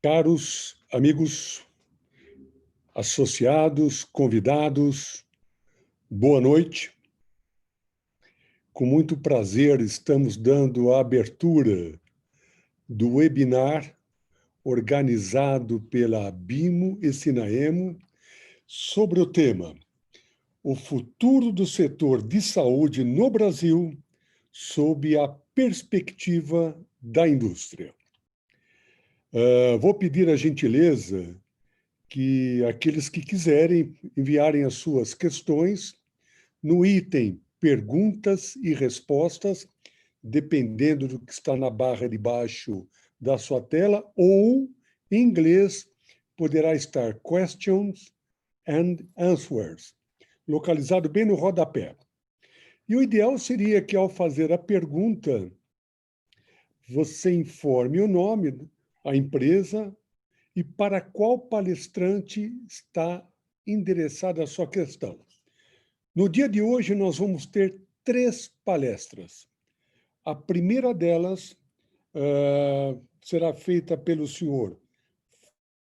Caros amigos, associados, convidados, boa noite. Com muito prazer, estamos dando a abertura do webinar organizado pela Abimo e Sinaemo sobre o tema O futuro do setor de saúde no Brasil sob a perspectiva da indústria. Vou pedir a gentileza que aqueles que quiserem enviarem as suas questões no item perguntas e respostas, dependendo do que está na barra de baixo da sua tela, ou, em inglês, poderá estar questions and answers, localizado bem no rodapé. E o ideal seria que, ao fazer a pergunta, você informe o nome, a empresa e para qual palestrante está endereçada a sua questão. No dia de hoje, nós vamos ter 3 palestras. A primeira delas será feita pelo senhor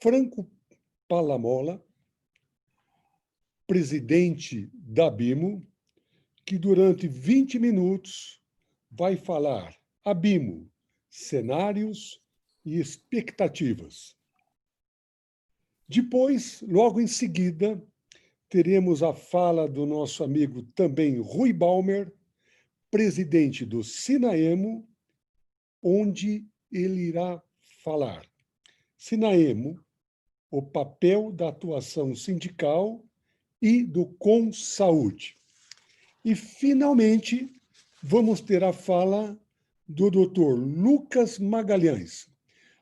Franco Palamola, presidente da Abimo, que durante 20 minutos vai falar Abimo, cenários e expectativas. Depois, logo em seguida, teremos a fala do nosso amigo também Rui Balmer, presidente do Sinaemo, onde ele irá falar. Sinaemo, o papel da atuação sindical e do Consaúde. E, finalmente, vamos ter a fala do Dr. Lucas Magalhães,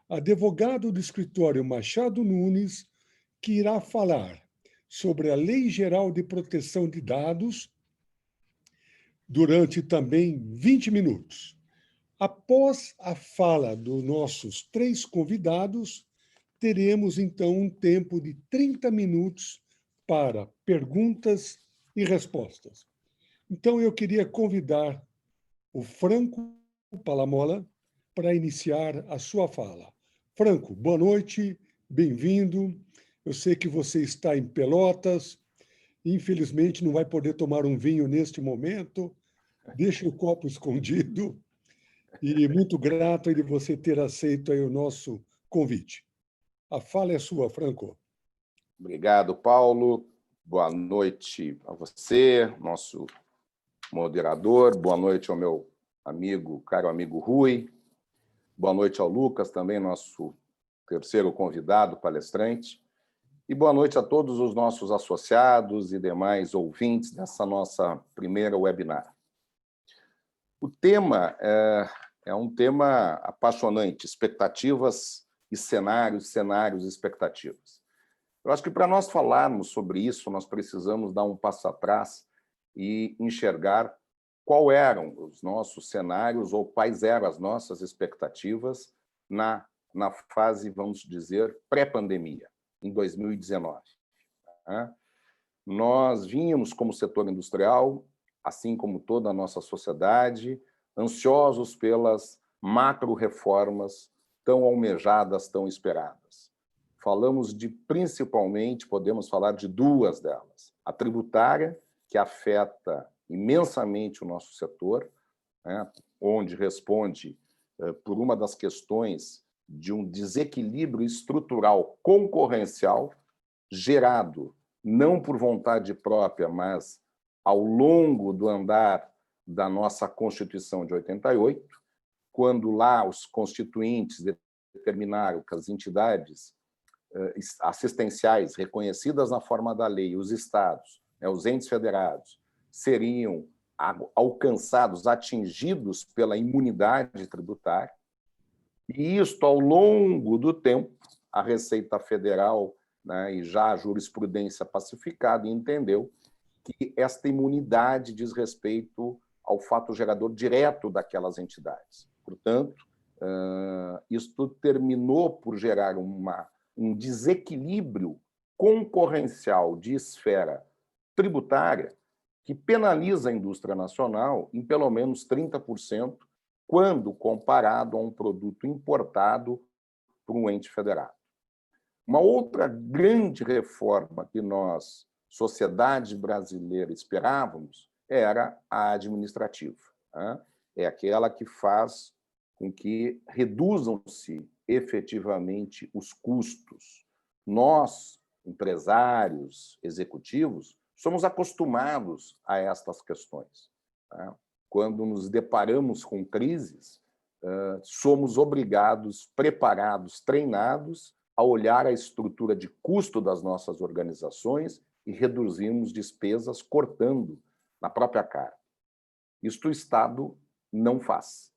advogado do escritório Machado Nunes, que irá falar sobre a Lei Geral de Proteção de Dados durante também 20 minutos. Após a fala dos nossos 3 convidados, teremos, então, um tempo de 30 minutos para perguntas e respostas. Então, eu queria convidar o Franco Palamola para iniciar a sua fala. Franco, boa noite, bem-vindo. Eu sei que você está em Pelotas, infelizmente não vai poder tomar um vinho neste momento, deixa o copo escondido, e muito grato de você ter aceito aí o nosso convite. A fala é sua, Franco. Obrigado, Paulo. Boa noite a você, nosso moderador. Boa noite ao meu caro amigo Rui. Boa noite ao Lucas, também nosso terceiro convidado, palestrante. E boa noite a todos os nossos associados e demais ouvintes dessa nossa primeira webinar. O tema é um tema apaixonante, expectativas e cenários e expectativas. Eu acho que para nós falarmos sobre isso, nós precisamos dar um passo atrás e enxergar quais eram os nossos cenários ou quais eram as nossas expectativas na fase, vamos dizer, pré-pandemia, em 2019. Nós vínhamos, como setor industrial, assim como toda a nossa sociedade, ansiosos pelas macro-reformas tão almejadas, tão esperadas. Falamos principalmente, podemos falar de 2 delas. A tributária, que afeta imensamente o nosso setor, onde responde por uma das questões de um desequilíbrio estrutural concorrencial gerado não por vontade própria, mas ao longo do andar da nossa Constituição de 88, quando lá os constituintes determinaram que as entidades assistenciais reconhecidas na forma da lei, os estados, os entes federados, seriam alcançados, atingidos pela imunidade tributária. E isto, ao longo do tempo, a Receita Federal, e já a jurisprudência pacificada, entendeu que esta imunidade diz respeito ao fato gerador direto daquelas entidades. Portanto, isto terminou por gerar um desequilíbrio concorrencial de esfera tributária que penaliza a indústria nacional em pelo menos 30%, quando comparado a um produto importado para um ente federado. Uma outra grande reforma que nós, sociedade brasileira, esperávamos era a administrativa, né? É aquela que faz com que reduzam-se efetivamente os custos. Nós, empresários, executivos, somos acostumados a estas questões, né? Quando nos deparamos com crises, somos obrigados, preparados, treinados a olhar a estrutura de custo das nossas organizações e reduzirmos despesas cortando na própria cara. Isto o Estado não faz.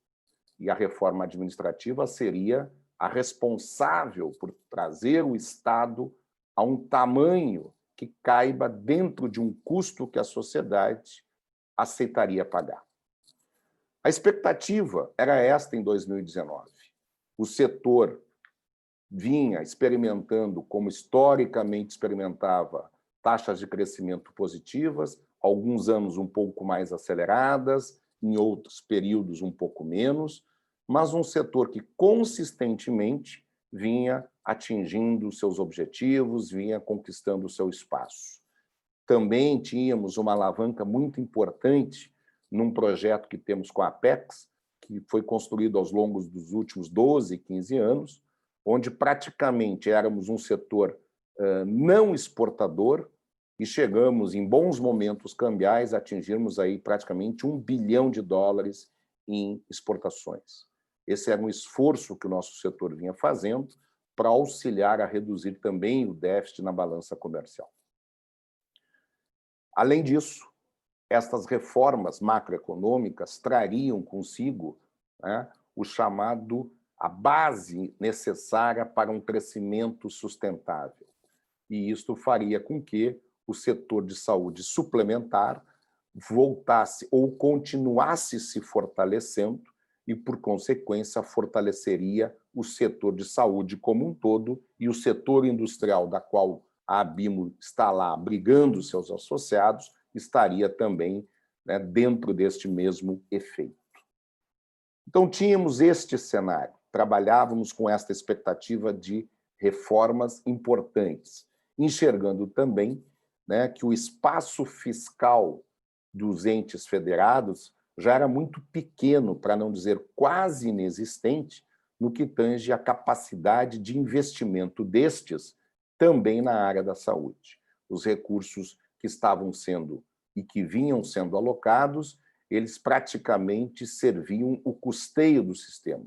E a reforma administrativa seria a responsável por trazer o Estado a um tamanho que caiba dentro de um custo que a sociedade aceitaria pagar. A expectativa era esta em 2019. O setor vinha experimentando, como historicamente experimentava, taxas de crescimento positivas, alguns anos um pouco mais aceleradas, em outros períodos um pouco menos, mas um setor que consistentemente vinha atingindo seus objetivos, vinha conquistando o seu espaço. Também tínhamos uma alavanca muito importante num projeto que temos com a Apex, que foi construído aos longos dos últimos 12, 15 anos, onde praticamente éramos um setor não exportador e chegamos, em bons momentos cambiais, a atingirmos aí praticamente US$ 1 bilhão em exportações. Esse era um esforço que o nosso setor vinha fazendo para auxiliar a reduzir também o déficit na balança comercial. Além disso, estas reformas macroeconômicas trariam consigo, né, a base necessária para um crescimento sustentável. E isto faria com que o setor de saúde suplementar voltasse ou continuasse se fortalecendo e, por consequência, fortaleceria o setor de saúde como um todo e o setor industrial, da qual a Abimo está lá abrigando seus associados, estaria também, né, dentro deste mesmo efeito. Então, tínhamos este cenário, trabalhávamos com esta expectativa de reformas importantes, enxergando também, né, que o espaço fiscal dos entes federados já era muito pequeno, para não dizer quase inexistente, no que tange à capacidade de investimento destes também na área da saúde. Os recursos que estavam sendo e que vinham sendo alocados, eles praticamente serviam o custeio do sistema,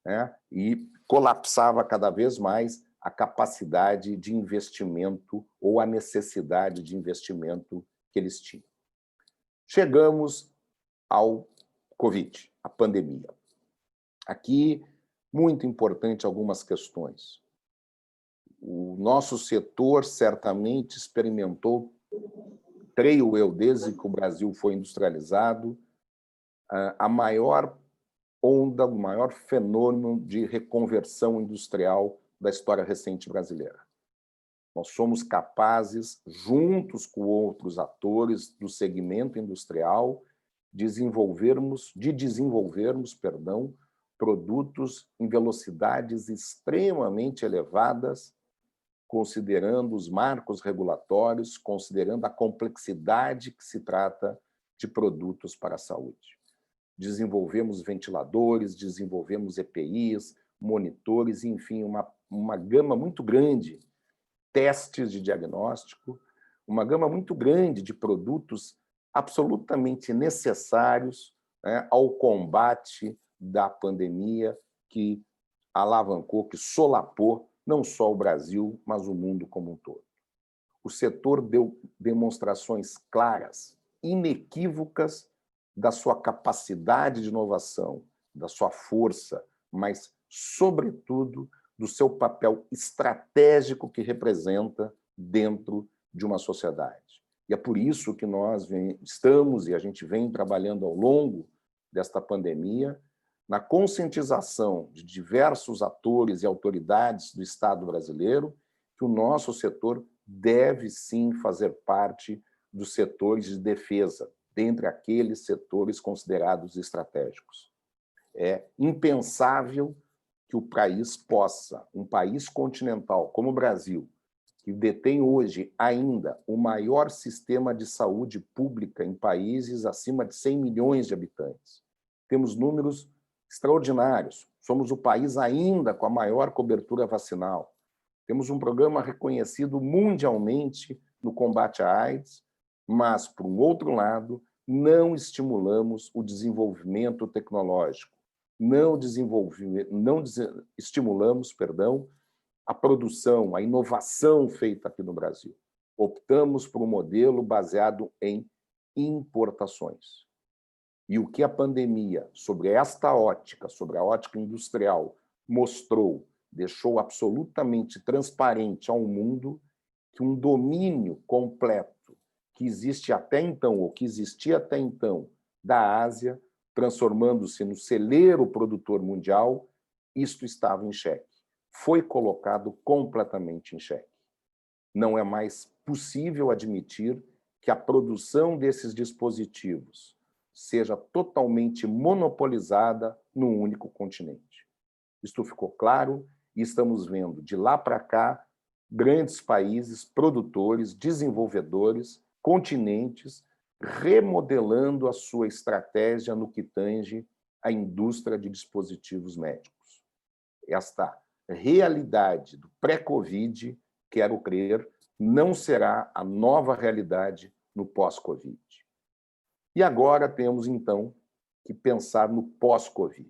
né? E colapsava cada vez mais a capacidade de investimento ou a necessidade de investimento que eles tinham. Chegamos ao Covid, a pandemia. Aqui, muito importante algumas questões. O nosso setor certamente experimentou, creio eu, desde que o Brasil foi industrializado, a maior onda, o maior fenômeno de reconversão industrial da história recente brasileira. Nós somos capazes, juntos com outros atores do segmento industrial, de desenvolvermos, produtos em velocidades extremamente elevadas, considerando os marcos regulatórios, considerando a complexidade que se trata de produtos para a saúde. Desenvolvemos ventiladores, desenvolvemos EPIs, monitores, enfim, uma gama muito grande, testes de diagnóstico, uma gama muito grande de produtos absolutamente necessários, né, ao combate da pandemia que alavancou, que solapou não só o Brasil, mas o mundo como um todo. O setor deu demonstrações claras, inequívocas, da sua capacidade de inovação, da sua força, mas, sobretudo, do seu papel estratégico que representa dentro de uma sociedade. E é por isso que nós estamos, e a gente vem trabalhando ao longo desta pandemia, na conscientização de diversos atores e autoridades do Estado brasileiro que o nosso setor deve, sim, fazer parte dos setores de defesa, dentre aqueles setores considerados estratégicos. É impensável que o país possa, um país continental como o Brasil, que detém hoje ainda o maior sistema de saúde pública em países acima de 100 milhões de habitantes. Temos números extraordinários. Somos o país ainda com a maior cobertura vacinal. Temos um programa reconhecido mundialmente no combate à AIDS, mas, por um outro lado, não estimulamos o desenvolvimento tecnológico, não estimulamos, a produção, a inovação feita aqui no Brasil. Optamos por um modelo baseado em importações. E o que a pandemia, sobre esta ótica, sobre a ótica industrial, mostrou, deixou absolutamente transparente ao mundo que um domínio completo que existe até então, ou que existia até então, da Ásia, transformando-se no celeiro produtor mundial, isto estava em xeque. Foi colocado completamente em xeque. Não é mais possível admitir que a produção desses dispositivos seja totalmente monopolizada num único continente. Isto ficou claro e estamos vendo, de lá para cá, grandes países, produtores, desenvolvedores, continentes, remodelando a sua estratégia no que tange à indústria de dispositivos médicos. Esta realidade do pré-Covid, quero crer, não será a nova realidade no pós-Covid. E agora temos, então, que pensar no pós-Covid.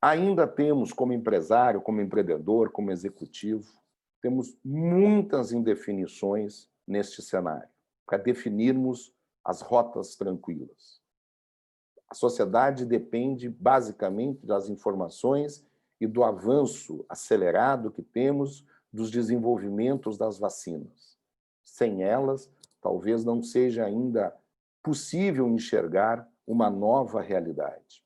Ainda temos, como empresário, como empreendedor, como executivo, temos muitas indefinições neste cenário, para definirmos as rotas tranquilas. A sociedade depende, basicamente, das informações e do avanço acelerado que temos dos desenvolvimentos das vacinas. Sem elas, talvez não seja ainda possível enxergar uma nova realidade.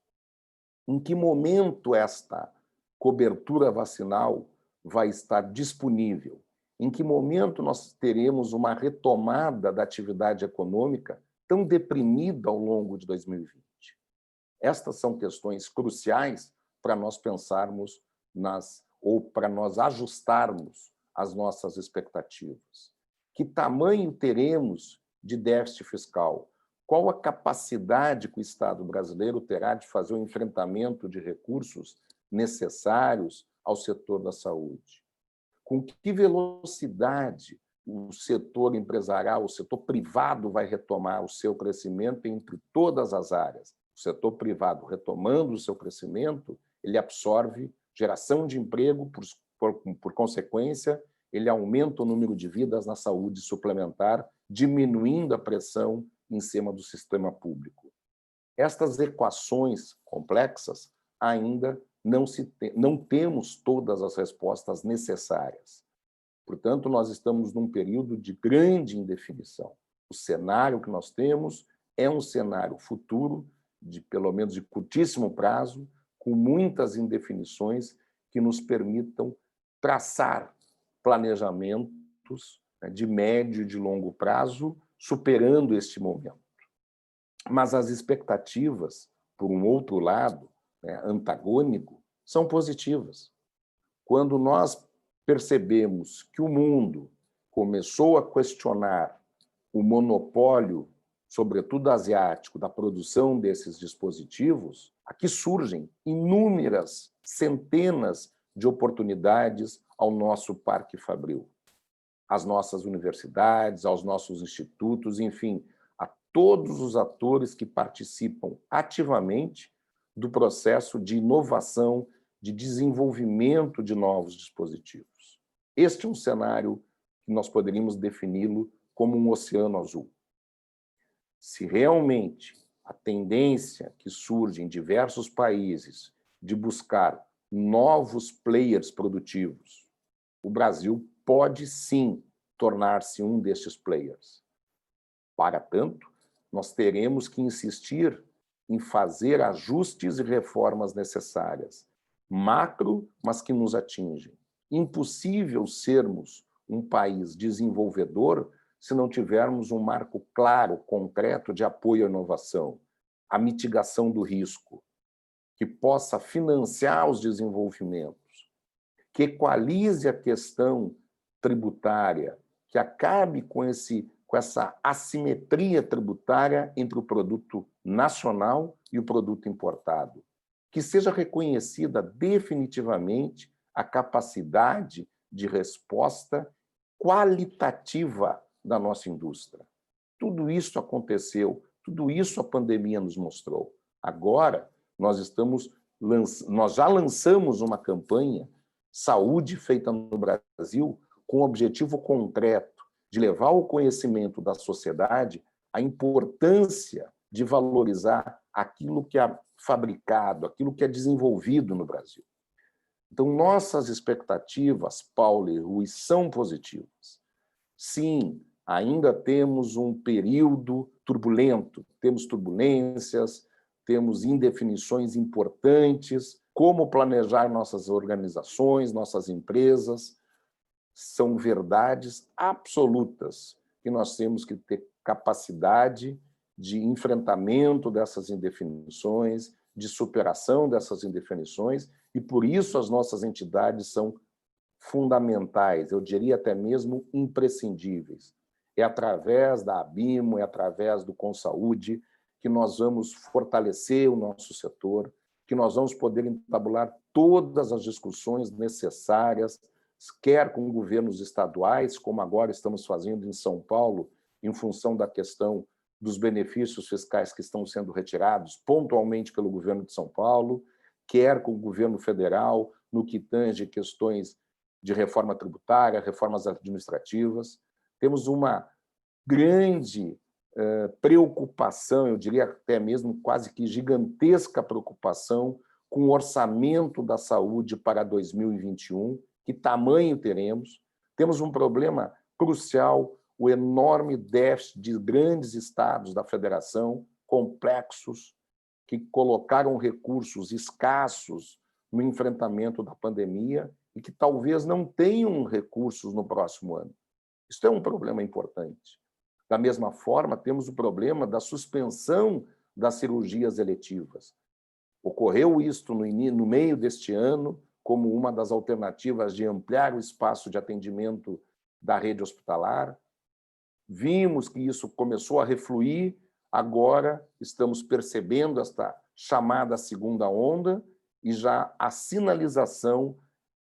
Em que momento esta cobertura vacinal vai estar disponível? Em que momento nós teremos uma retomada da atividade econômica tão deprimida ao longo de 2020? Estas são questões cruciais para nós pensarmos ou para nós ajustarmos as nossas expectativas. Que tamanho teremos de déficit fiscal? Qual a capacidade que o Estado brasileiro terá de fazer o enfrentamento de recursos necessários ao setor da saúde? Com que velocidade o setor empresarial, o setor privado vai retomar o seu crescimento entre todas as áreas? O setor privado, retomando o seu crescimento, ele absorve geração de emprego, por consequência, ele aumenta o número de vidas na saúde suplementar, diminuindo a pressão em cima do sistema público. Estas equações complexas ainda não temos todas as respostas necessárias. Portanto, nós estamos num período de grande indefinição. O cenário que nós temos é um cenário futuro, pelo menos de curtíssimo prazo, com muitas indefinições que nos permitam traçar planejamentos de médio e de longo prazo, superando este momento. Mas as expectativas, por um outro lado, antagônico, são positivas. Quando nós percebemos que o mundo começou a questionar o monopólio, sobretudo asiático, da produção desses dispositivos, aqui surgem inúmeras, centenas de oportunidades ao nosso parque fabril, às nossas universidades, aos nossos institutos, enfim, a todos os atores que participam ativamente do processo de inovação, de desenvolvimento de novos dispositivos. Este é um cenário que nós poderíamos defini-lo como um oceano azul. Se realmente a tendência que surge em diversos países de buscar novos players produtivos, o Brasil pode sim tornar-se um destes players. Para tanto, nós teremos que insistir em fazer ajustes e reformas necessárias, macro, mas que nos atingem. Impossível sermos um país desenvolvedor se não tivermos um marco claro, concreto de apoio à inovação, à mitigação do risco, que possa financiar os desenvolvimentos, que equalize a questão tributária, que acabe com essa assimetria tributária entre o produto nacional e o produto importado, que seja reconhecida definitivamente a capacidade de resposta qualitativa da nossa indústria. Tudo isso aconteceu, tudo isso a pandemia nos mostrou. Agora, nós já lançamos uma campanha Saúde feita no Brasil com o objetivo concreto de levar ao conhecimento da sociedade a importância de valorizar aquilo que é fabricado, aquilo que é desenvolvido no Brasil. Então, nossas expectativas, Paulo e Rui, são positivas. Sim, ainda temos um período turbulento, temos turbulências, temos indefinições importantes, como planejar nossas organizações, nossas empresas. São verdades absolutas que nós temos que ter capacidade de enfrentamento dessas indefinições, de superação dessas indefinições, e por isso as nossas entidades são fundamentais, eu diria até mesmo imprescindíveis. É através da ABIMO, é através do Consaúde que nós vamos fortalecer o nosso setor, que nós vamos poder entabular todas as discussões necessárias, quer com governos estaduais, como agora estamos fazendo em São Paulo, em função da questão dos benefícios fiscais que estão sendo retirados pontualmente pelo governo de São Paulo, quer com o governo federal, no que tange questões de reforma tributária, reformas administrativas. Temos uma grande preocupação, eu diria até mesmo quase que gigantesca preocupação com o orçamento da saúde para 2021, que tamanho teremos. Temos um problema crucial, o enorme déficit de grandes estados da federação, complexos, que colocaram recursos escassos no enfrentamento da pandemia e que talvez não tenham recursos no próximo ano. Isso é um problema importante. Da mesma forma, temos o problema da suspensão das cirurgias eletivas. Ocorreu isto no meio deste ano, como uma das alternativas de ampliar o espaço de atendimento da rede hospitalar. Vimos que isso começou a refluir, agora estamos percebendo esta chamada segunda onda e já a sinalização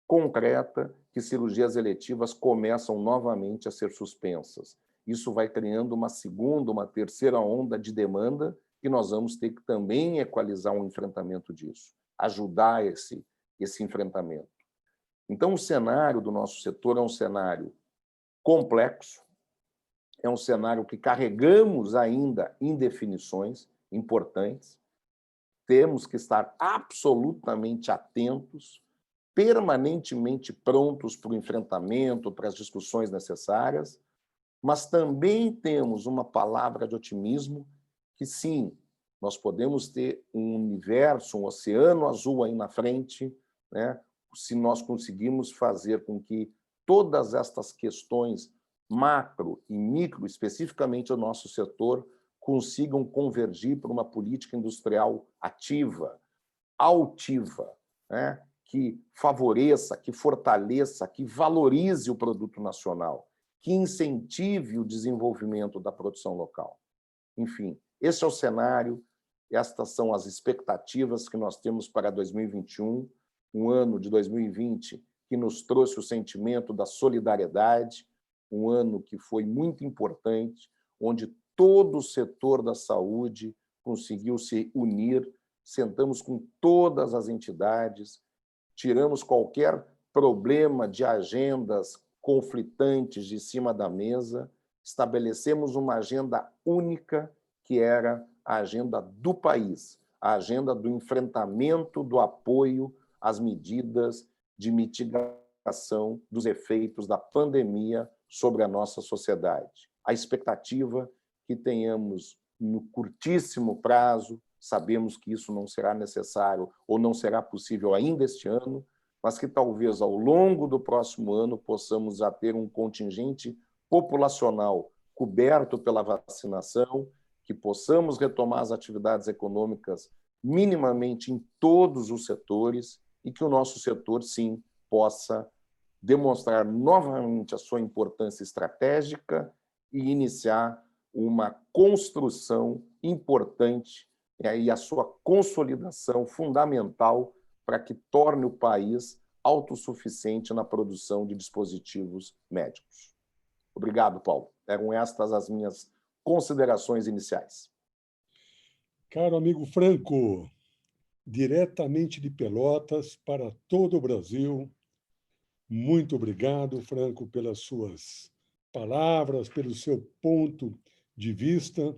concreta que cirurgias eletivas começam novamente a ser suspensas. Isso vai criando uma segunda, uma terceira onda de demanda que nós vamos ter que também equalizar um enfrentamento disso, ajudar esse enfrentamento. Então, o cenário do nosso setor é um cenário complexo, é um cenário que carregamos ainda indefinições importantes, temos que estar absolutamente atentos, permanentemente prontos para o enfrentamento, para as discussões necessárias, mas também temos uma palavra de otimismo que, sim, nós podemos ter um universo, um oceano azul aí na frente, né? Se nós conseguirmos fazer com que todas estas questões macro e micro, especificamente o nosso setor, consigam convergir para uma política industrial ativa, altiva, né? Que favoreça, que fortaleça, que valorize o produto nacional, que incentive o desenvolvimento da produção local. Enfim, esse é o cenário, estas são as expectativas que nós temos para 2021, um ano de 2020 que nos trouxe o sentimento da solidariedade, um ano que foi muito importante, onde todo o setor da saúde conseguiu se unir, sentamos com todas as entidades, tiramos qualquer problema de agendas conflitantes de cima da mesa, estabelecemos uma agenda única, que era a agenda do país, a agenda do enfrentamento, do apoio às medidas de mitigação dos efeitos da pandemia sobre a nossa sociedade. A expectativa que tenhamos no curtíssimo prazo, sabemos que isso não será necessário ou não será possível ainda este ano, mas que talvez ao longo do próximo ano possamos já ter um contingente populacional coberto pela vacinação, que possamos retomar as atividades econômicas minimamente em todos os setores e que o nosso setor, sim, possa demonstrar novamente a sua importância estratégica e iniciar uma construção importante e a sua consolidação fundamental para que torne o país autossuficiente na produção de dispositivos médicos. Obrigado, Paulo. Eram estas as minhas considerações iniciais. Caro amigo Franco, diretamente de Pelotas para todo o Brasil, muito obrigado, Franco, pelas suas palavras, pelo seu ponto de vista.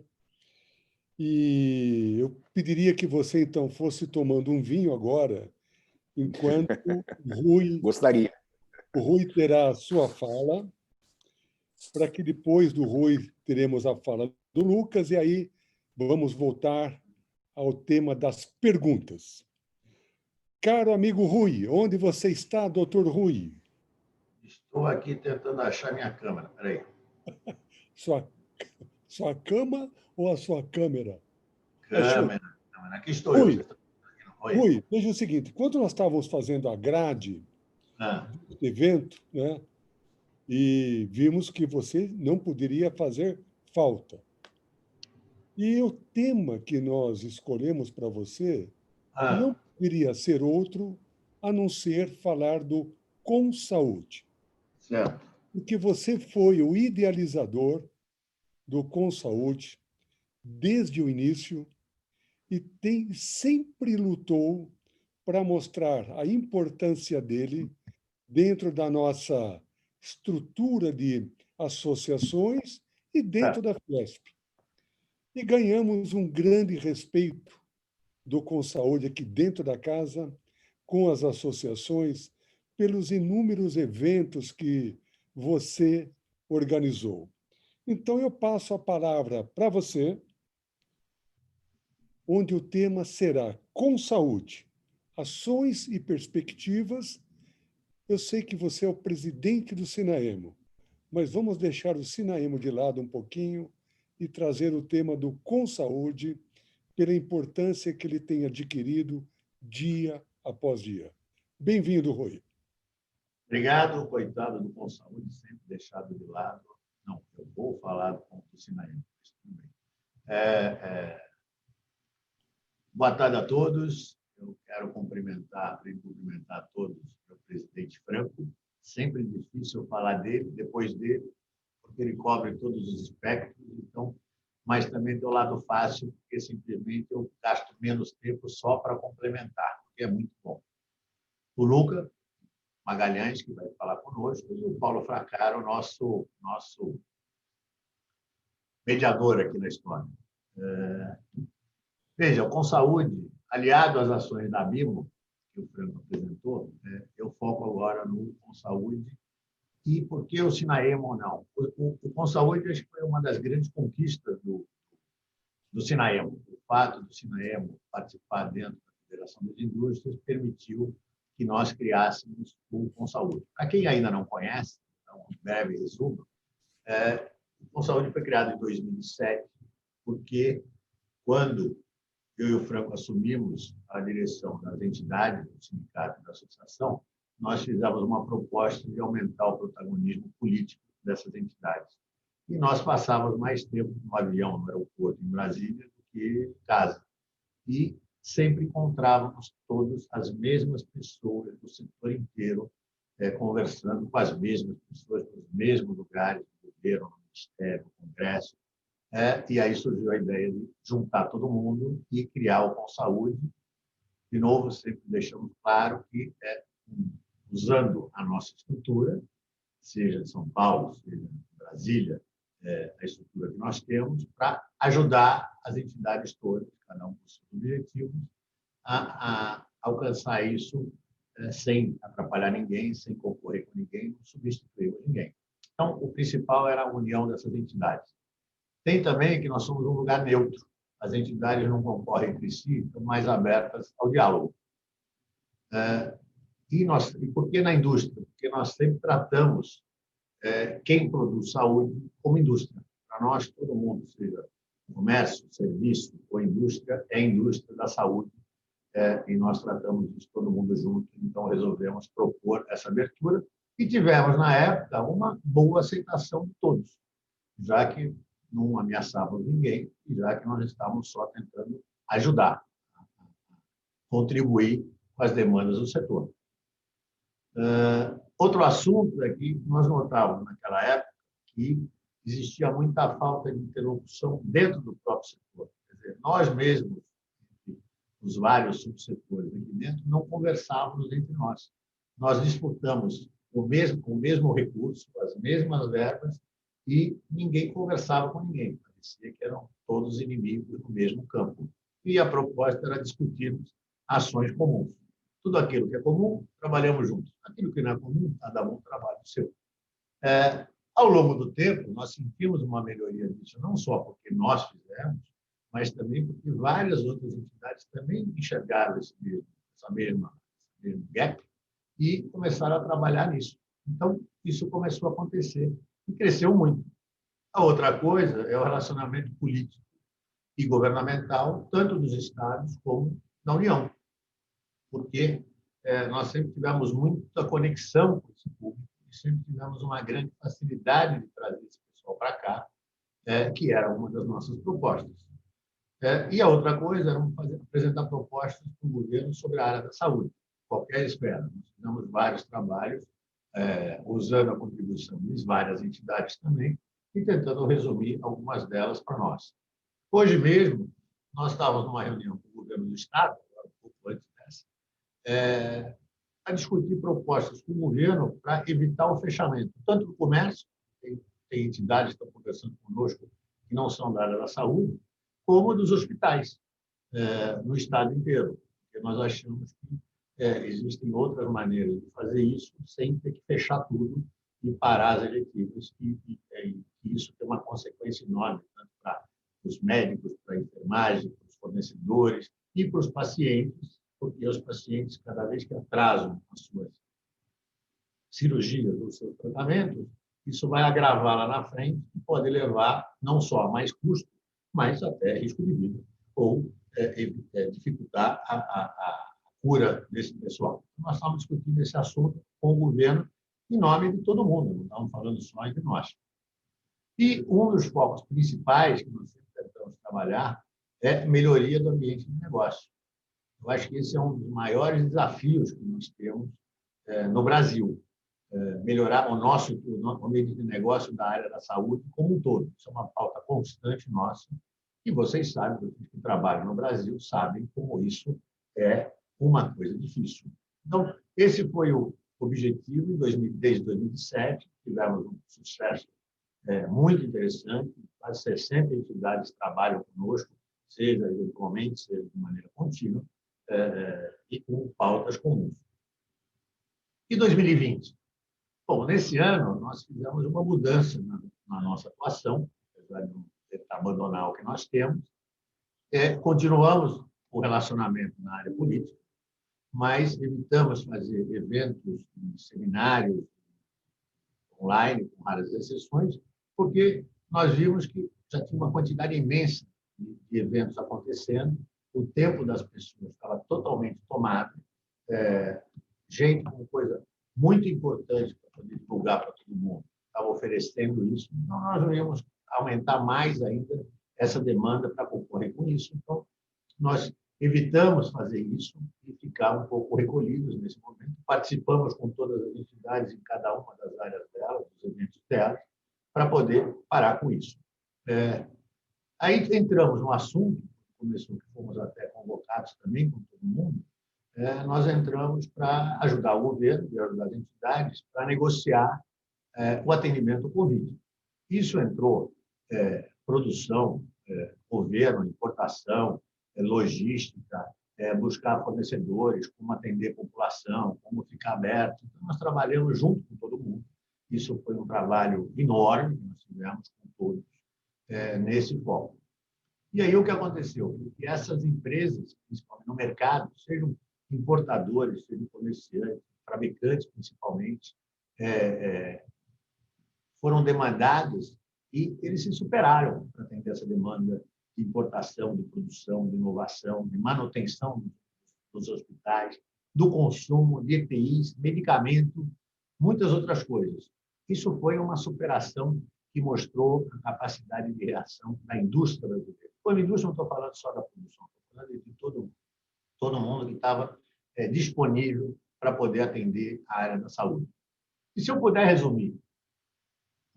E eu pediria que você, então, fosse tomando um vinho agora, enquanto Gostaria. o Rui terá a sua fala, para que depois do Rui teremos a fala do Lucas, e aí vamos voltar ao tema das perguntas. Caro amigo Rui, onde você está, doutor Rui? Estou aqui tentando achar minha câmera. Espera aí. Sua, sua cama ou a sua câmera? Achou? Câmera. Aqui estou eu. Rui, Rui, veja o seguinte, quando nós estávamos fazendo a grade do evento, né, e vimos que você não poderia fazer falta. E o tema que nós escolhemos para você não poderia ser outro a não ser falar do Com Saúde. Certo. Porque você foi o idealizador do Com Saúde desde o início e sempre lutou para mostrar a importância dele dentro da nossa estrutura de associações e dentro da Fiesp. E ganhamos um grande respeito do Consaúde aqui dentro da casa, com as associações, pelos inúmeros eventos que você organizou. Então, eu passo a palavra para você, onde o tema será Com Saúde, ações e perspectivas. Eu sei que você é o presidente do Sinaemo, mas vamos deixar o Sinaemo de lado um pouquinho e trazer o tema do Com Saúde, pela importância que ele tem adquirido dia após dia. Bem-vindo, Rui. Obrigado, coitado do Com Saúde, sempre deixado de lado. Não, eu vou falar do Sinaemo. Boa tarde a todos. Eu quero cumprimentar todos o presidente Franco. Sempre difícil falar dele, depois dele, porque ele cobre todos os espectros. Então, mas também tem o lado fácil, porque simplesmente eu gasto menos tempo só para complementar, porque é muito bom. O Lucas Magalhães, que vai falar conosco, e o Paulo Fracaro, nosso mediador aqui na história. Veja, Com Saúde, aliado às ações da BIMO, que o Franco apresentou, eu foco agora no Com Saúde. E por que o Sinaemo não? O Com Saúde acho que foi uma das grandes conquistas do Sinaemo. O fato do Sinaemo participar dentro da Federação das Indústrias permitiu que nós criássemos o Com Saúde. Para quem ainda não conhece, então, um breve resumo, o Com Saúde foi criado em 2007, porque quando eu e o Franco assumimos a direção das entidades, do sindicato e da associação, nós fizemos uma proposta de aumentar o protagonismo político dessas entidades. E nós passávamos mais tempo no avião, no aeroporto, em Brasília, do que em casa. E sempre encontrávamos todas as mesmas pessoas do setor inteiro, conversando com as mesmas pessoas, nos mesmos lugares, no governo, no Ministério, no Congresso. E aí surgiu a ideia de juntar todo mundo e criar o Com Saúde. De novo, sempre deixamos claro que usando a nossa estrutura, seja de São Paulo, seja de Brasília, a estrutura que nós temos, para ajudar as entidades todas, cada um com seus objetivos, a alcançar isso sem atrapalhar ninguém, sem concorrer com ninguém, não substituir ninguém. Então, o principal era a união dessas entidades. Tem também que nós somos um lugar neutro. As entidades não concorrem entre si, estão mais abertas ao diálogo. E por que na indústria? Porque nós sempre tratamos quem produz saúde como indústria. Para nós, todo mundo, seja comércio, serviço ou indústria, é a indústria da saúde, e nós tratamos isso todo mundo junto, então resolvemos propor essa abertura e tivemos, na época, uma boa aceitação de todos, já que não ameaçávamos ninguém e já que nós estávamos só tentando ajudar, contribuir com as demandas do setor. Outro assunto é que nós notávamos naquela época que existia muita falta de interlocução dentro do próprio setor. Quer dizer, nós mesmos, os vários subsetores aqui dentro, não conversávamos entre nós. Nós disputamos o mesmo recurso, as mesmas verbas, e ninguém conversava com ninguém. Parecia que eram todos inimigos no mesmo campo. E a proposta era discutirmos ações comuns. Tudo aquilo que é comum, trabalhamos juntos. Aquilo que não é comum, cada um trabalha o seu. Ao longo do tempo, nós sentimos uma melhoria disso, não só porque nós fizemos, mas também porque várias outras entidades também enxergaram essa mesma gap e começaram a trabalhar nisso. Então, isso começou a acontecer e cresceu muito. A outra coisa é o relacionamento político e governamental, tanto dos estados como da União, porque nós sempre tivemos muita conexão com esse público e sempre tivemos uma grande facilidade de trazer esse pessoal para cá, que era uma das nossas propostas. E a outra coisa era apresentar propostas para o governo sobre a área da saúde, qualquer esfera. Nós fizemos vários trabalhos, usando a contribuição de várias entidades também, e tentando resumir algumas delas para nós. Hoje mesmo, nós estávamos numa reunião com o governo do Estado, um pouco antes dessa, a discutir propostas com o governo para evitar o fechamento, tanto do comércio, tem entidades que estão conversando conosco que não são da área da saúde, como dos hospitais, no estado inteiro, porque nós achamos que existem outras maneiras de fazer isso sem ter que fechar tudo e parar as eletivas, e isso tem uma consequência enorme, tanto para os médicos, para a enfermagem, para os fornecedores e para os pacientes, porque os pacientes, cada vez que atrasam as suas cirurgias ou seus tratamentos, isso vai agravar lá na frente e pode levar não só a mais custo, mas até risco de vida, ou dificultar a cura desse pessoal. Nós estamos discutindo esse assunto com o governo em nome de todo mundo, não estamos falando só de nós. E um dos focos principais que nós sempre tentamos trabalhar é melhoria do ambiente de negócio. Eu acho que esse é um dos maiores desafios que nós temos no Brasil, melhorar o nosso ambiente de negócio da área da saúde como um todo. Isso é uma pauta constante nossa, e vocês sabem, vocês que trabalham no Brasil, sabem como isso é uma coisa difícil. Então, esse foi o objetivo desde 2007, tivemos um sucesso muito interessante, quase 60 entidades trabalham conosco, seja eventualmente, seja de maneira contínua, e com pautas comuns. E 2020? Bom, nesse ano, nós fizemos uma mudança na nossa atuação, apesar de não ter que abandonar o que nós temos. Continuamos o relacionamento na área política, mas evitamos fazer eventos, seminários online, com raras exceções, porque nós vimos que já tinha uma quantidade imensa de eventos acontecendo, o tempo das pessoas estava totalmente tomado, gente com coisa muito importante para poder divulgar para todo mundo estava oferecendo isso, então nós íamos aumentar mais ainda essa demanda para concorrer com isso. Então, nós evitamos fazer isso e ficar um pouco recolhidos nesse momento. Participamos com todas as entidades em cada uma das áreas delas, dos eventos delas, para poder parar com isso. Aí entramos no assunto, começou que fomos até convocados também com todo mundo, nós entramos para ajudar o governo e ajudar as entidades para negociar o atendimento ao Covid. Isso entrou produção, governo, importação, logística, buscar fornecedores, como atender a população, como ficar aberto. Então, nós trabalhamos junto com todo mundo. Isso foi um trabalho enorme que nós tivemos com todos nesse foco. E aí o que aconteceu? Que essas empresas, principalmente no mercado, sejam importadores, sejam comerciantes, fabricantes principalmente, foram demandados e eles se superaram para atender essa demanda de importação, de produção, de inovação, de manutenção dos hospitais, do consumo de EPIs, medicamento, muitas outras coisas. Isso foi uma superação que mostrou a capacidade de reação da indústria brasileira. Quando indústria, não estou falando só da produção, estou falando de todo mundo que estava disponível para poder atender a área da saúde. E se eu puder resumir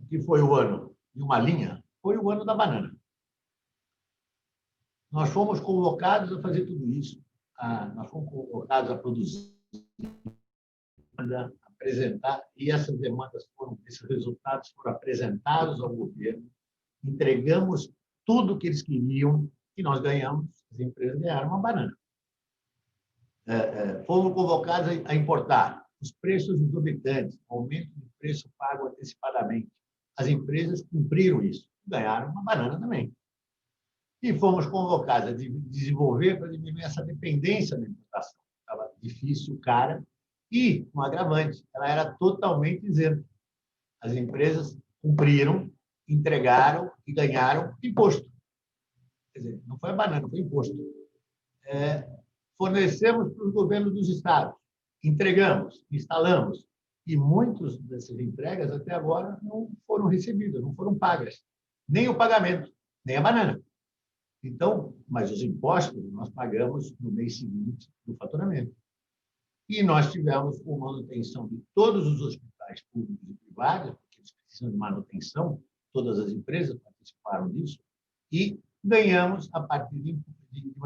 o que foi o ano de uma linha, foi o ano da banana. Nós fomos convocados a fazer tudo isso. Nós fomos convocados a produzir, a apresentar, e essas demandas esses resultados foram apresentados ao governo, entregamos tudo o que eles queriam e nós ganhamos, as empresas ganharam uma banana. Fomos convocados a importar os preços exorbitantes, aumento de preço pago antecipadamente. As empresas cumpriram isso, ganharam uma banana também. E fomos convocados a desenvolver para diminuir essa dependência da importação. Estava difícil, cara, e um agravante, ela era totalmente isenta. As empresas cumpriram, entregaram e ganharam imposto. Quer dizer, não foi a banana, foi imposto. Fornecemos para os governos dos estados, entregamos, instalamos, e muitas dessas entregas até agora não foram recebidas, não foram pagas, nem o pagamento, nem a banana. Então, mas os impostos nós pagamos no mês seguinte do faturamento. E nós tivemos uma manutenção de todos os hospitais públicos e privados, porque eles precisam de manutenção, todas as empresas participaram disso, e ganhamos, a partir de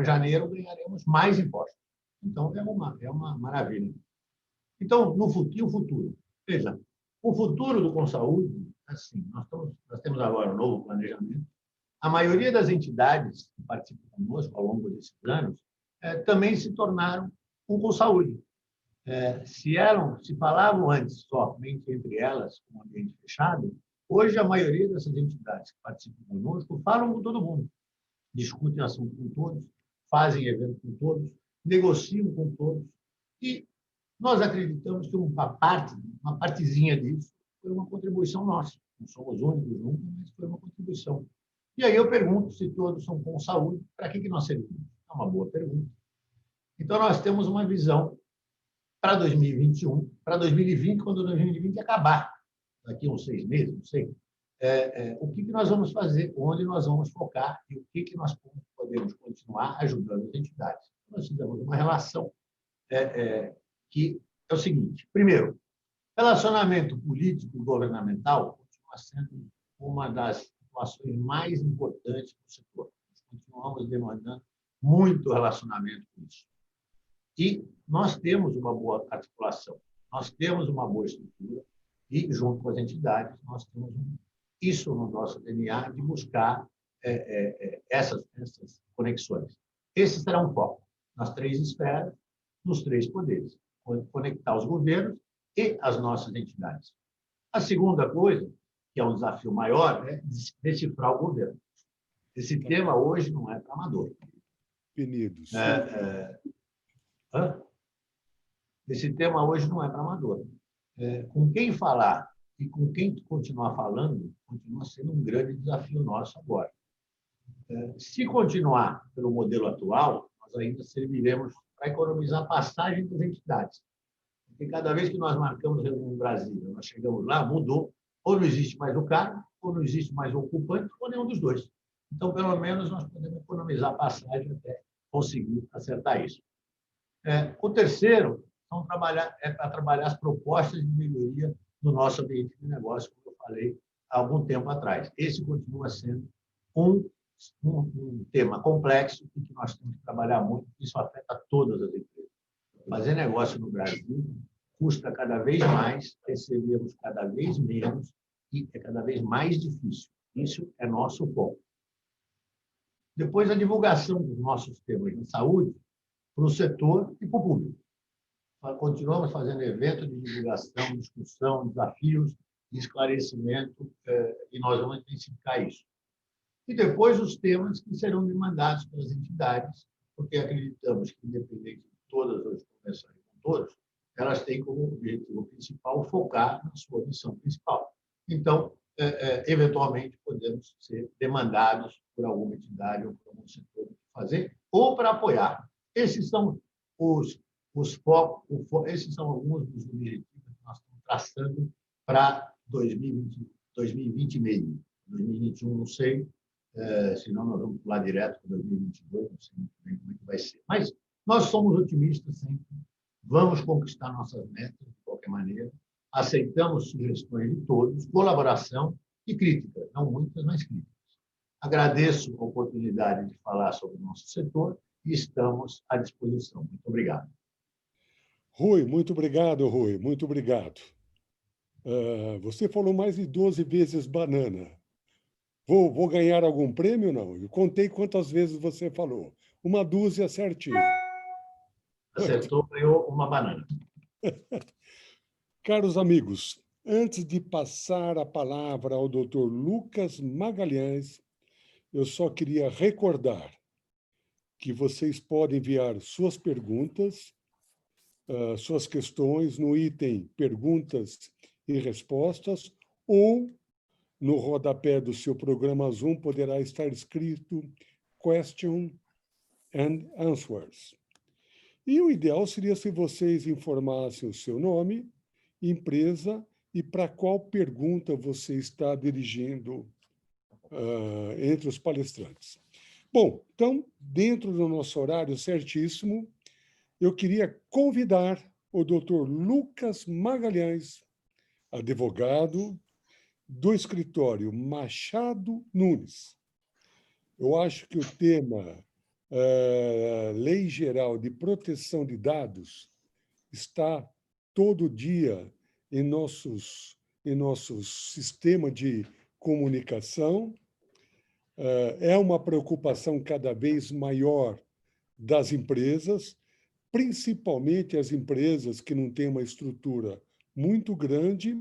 janeiro, ganharemos mais impostos. Então, é uma maravilha. Então, no futuro, veja, o futuro do Consaúde, assim, nós temos agora um novo planejamento. A maioria das entidades que participam conosco ao longo desses anos também se tornaram um Consaúde. Se falavam antes somente entre elas, com um ambiente fechado, hoje a maioria dessas entidades que participam conosco falam com todo mundo, discutem assunto com todos, fazem evento com todos, negociam com todos, e nós acreditamos que uma partezinha disso foi uma contribuição nossa. Não somos únicos nunca, mas foi uma contribuição. E aí eu pergunto se todos são com saúde, para que nós servimos? É uma boa pergunta. Então, nós temos uma visão para 2021, para 2020, quando 2020 acabar, daqui a uns 6 meses, não sei, o que nós vamos fazer, onde nós vamos focar e o que nós podemos continuar ajudando as entidades. Nós fizemos uma relação que é o seguinte: primeiro, relacionamento político-governamental continua sendo uma das situações mais importantes do setor. Nós continuamos demandando muito relacionamento com isso. E nós temos uma boa articulação, nós temos uma boa estrutura e, junto com as entidades, nós temos isso no nosso DNA de buscar essas conexões. Esse será um foco nas 3 esferas, nos 3 poderes, conectar os governos e as nossas entidades. A segunda coisa, que é um desafio maior, é decifrar o governo. Esse tema hoje não é para amador. Penidos. Esse tema hoje não é para amador. Com quem falar e com quem continuar falando, continua sendo um grande desafio nosso agora. Se continuar pelo modelo atual, nós ainda serviremos para economizar passagem das entidades. Porque cada vez que nós marcamos reunião em Brasília, nós chegamos lá, mudou, ou não existe mais o cargo, ou não existe mais o ocupante, ou nenhum dos dois. Então, pelo menos, nós podemos economizar passagem até conseguir acertar isso. O terceiro é para trabalhar as propostas de melhoria do nosso ambiente de negócio, como eu falei há algum tempo atrás. Esse continua sendo um tema complexo e que nós temos que trabalhar muito, isso afeta todas as empresas. Fazer negócio no Brasil custa cada vez mais, recebemos cada vez menos e é cada vez mais difícil. Isso é nosso foco. Depois, a divulgação dos nossos temas de saúde para o setor e para o público. Nós continuamos fazendo eventos de divulgação, discussão, desafios, esclarecimento, e nós vamos intensificar isso. E depois os temas que serão demandados pelas entidades, porque acreditamos que, independente de todas as conversões com todos, elas têm como objetivo principal focar na sua missão principal. Então, eventualmente, podemos ser demandados por alguma entidade ou por algum setor para fazer ou para apoiar. Esses são os focos, esses são alguns dos objetivos que nós estamos traçando para 2020 e meio. 2021, não sei, senão nós vamos pular direto para 2022, não sei muito bem como é que vai ser. Mas nós somos otimistas sempre, vamos conquistar nossas metas de qualquer maneira, aceitamos sugestões de todos, colaboração e crítica, não muitas, mas críticas. Agradeço a oportunidade de falar sobre o nosso setor e estamos à disposição. Muito obrigado. Rui, muito obrigado, Rui, muito obrigado. Você falou mais de 12 vezes banana. Vou ganhar algum prêmio, não? Eu contei quantas vezes você falou. 1 dúzia certinho. Acertou, ganhou uma banana. Caros amigos, antes de passar a palavra ao Dr. Lucas Magalhães, eu só queria recordar que vocês podem enviar suas perguntas, suas questões no item Perguntas e Respostas, ou no rodapé do seu programa Zoom poderá estar escrito Question and Answers. E o ideal seria se vocês informassem o seu nome, empresa e para qual pergunta você está dirigindo entre os palestrantes. Bom, então, dentro do nosso horário certíssimo, eu queria convidar o Dr. Lucas Magalhães, advogado do escritório Machado Nunes. Eu acho que o tema Lei Geral de Proteção de Dados está todo dia em nosso sistema de comunicação. É uma preocupação cada vez maior das empresas, principalmente as empresas que não têm uma estrutura muito grande.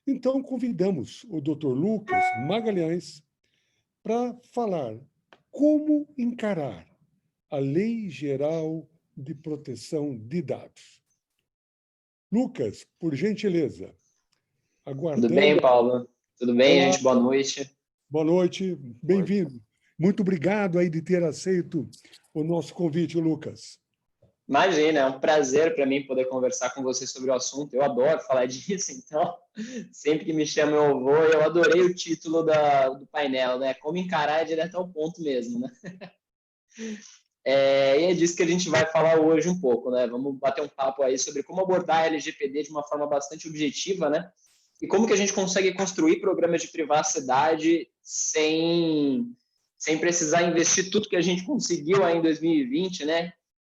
Então, convidamos o Dr. Lucas Magalhães para falar como encarar a Lei Geral de Proteção de Dados. Lucas, por gentileza, aguardando. Tudo bem, Paulo? Tudo bem, Olá. gente? Boa noite. Boa noite, bem-vindo. Muito obrigado aí de ter aceito o nosso convite, Lucas. Imagina, é um prazer para mim poder conversar com você sobre o assunto. Eu adoro falar disso, então, sempre que me chamam eu vou. Eu adorei o título do painel, né? Como encarar direto ao ponto mesmo, né? E é disso que a gente vai falar hoje um pouco, né? Vamos bater um papo aí sobre como abordar a LGPD de uma forma bastante objetiva, né? E como que a gente consegue construir programas de privacidade sem precisar investir tudo que a gente conseguiu aí em 2020, né?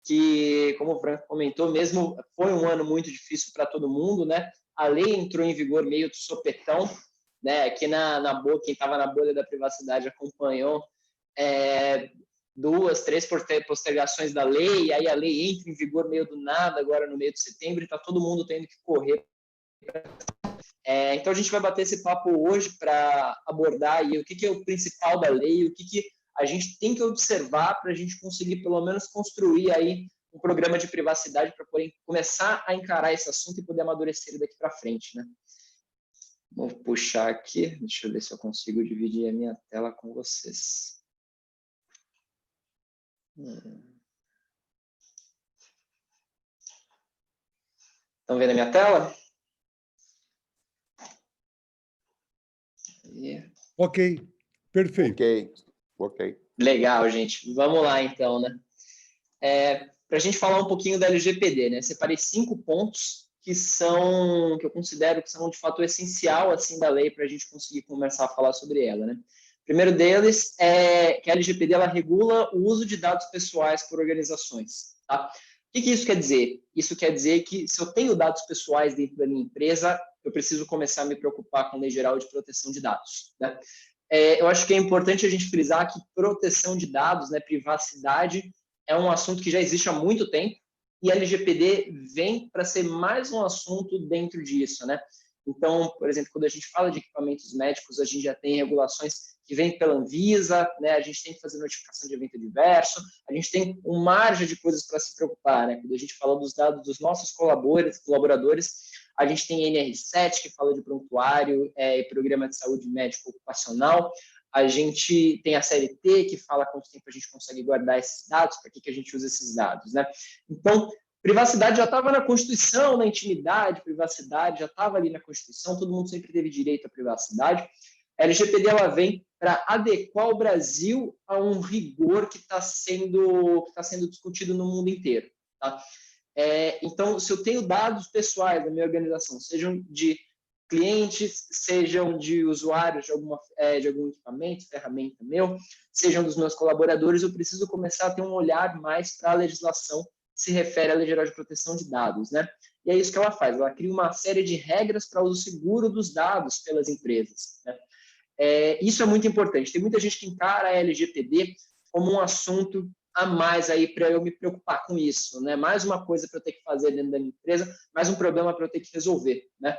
Que, como o Franco comentou, mesmo foi um ano muito difícil para todo mundo, né? A lei entrou em vigor meio de sopetão, né? Aqui quem estava na bolha da privacidade acompanhou 2, 3 postergações da lei, aí a lei entra em vigor meio do nada, agora no meio de setembro, e está todo mundo tendo que correr. Então, a gente vai bater esse papo hoje para abordar aí o que é o principal da lei, o que a gente tem que observar para a gente conseguir, pelo menos, construir aí um programa de privacidade para poder começar a encarar esse assunto e poder amadurecer ele daqui para frente, né? Vou puxar aqui, deixa eu ver se eu consigo dividir a minha tela com vocês. Estão vendo a minha tela? Ok, perfeito. Ok. Legal, gente. Vamos lá, então, né? Para a gente falar um pouquinho da LGPD, né? Separei 5 pontos que eu considero que são, de fato, essencial, assim, da lei para a gente conseguir começar a falar sobre ela, né? O primeiro deles é que a LGPD, ela regula o uso de dados pessoais por organizações, tá? O que isso quer dizer? Isso quer dizer que, se eu tenho dados pessoais dentro da minha empresa, eu preciso começar a me preocupar com a Lei Geral de Proteção de Dados, né? Eu acho que é importante a gente frisar que proteção de dados, né, privacidade, é um assunto que já existe há muito tempo, e a LGPD vem para ser mais um assunto dentro disso, né? Então, por exemplo, quando a gente fala de equipamentos médicos, a gente já tem regulações que vêm pela Anvisa, né? A gente tem que fazer notificação de evento adverso, a gente tem uma margem de coisas para se preocupar, né? Quando a gente fala dos dados dos nossos colaboradores, A gente tem NR7, que fala de prontuário e programa de saúde médico ocupacional. A gente tem a CLT, que fala quanto tempo a gente consegue guardar esses dados, para que a gente usa esses dados, né? Então, privacidade já estava na Constituição, na intimidade, privacidade já estava ali na Constituição, todo mundo sempre teve direito à privacidade. A LGPD ela vem para adequar o Brasil a um rigor que está sendo discutido no mundo inteiro, tá? Então, se eu tenho dados pessoais da minha organização, sejam de clientes, sejam de usuários de algum equipamento, ferramenta meu, sejam dos meus colaboradores, eu preciso começar a ter um olhar mais para a legislação que se refere à Lei Geral de Proteção de Dados, né? E é isso que ela faz, ela cria uma série de regras para o uso seguro dos dados pelas empresas, né? Isso é muito importante. Tem muita gente que encara a LGPD como um assunto a mais aí para eu me preocupar com isso, né? Mais uma coisa para eu ter que fazer dentro da minha empresa, mais um problema para eu ter que resolver, né?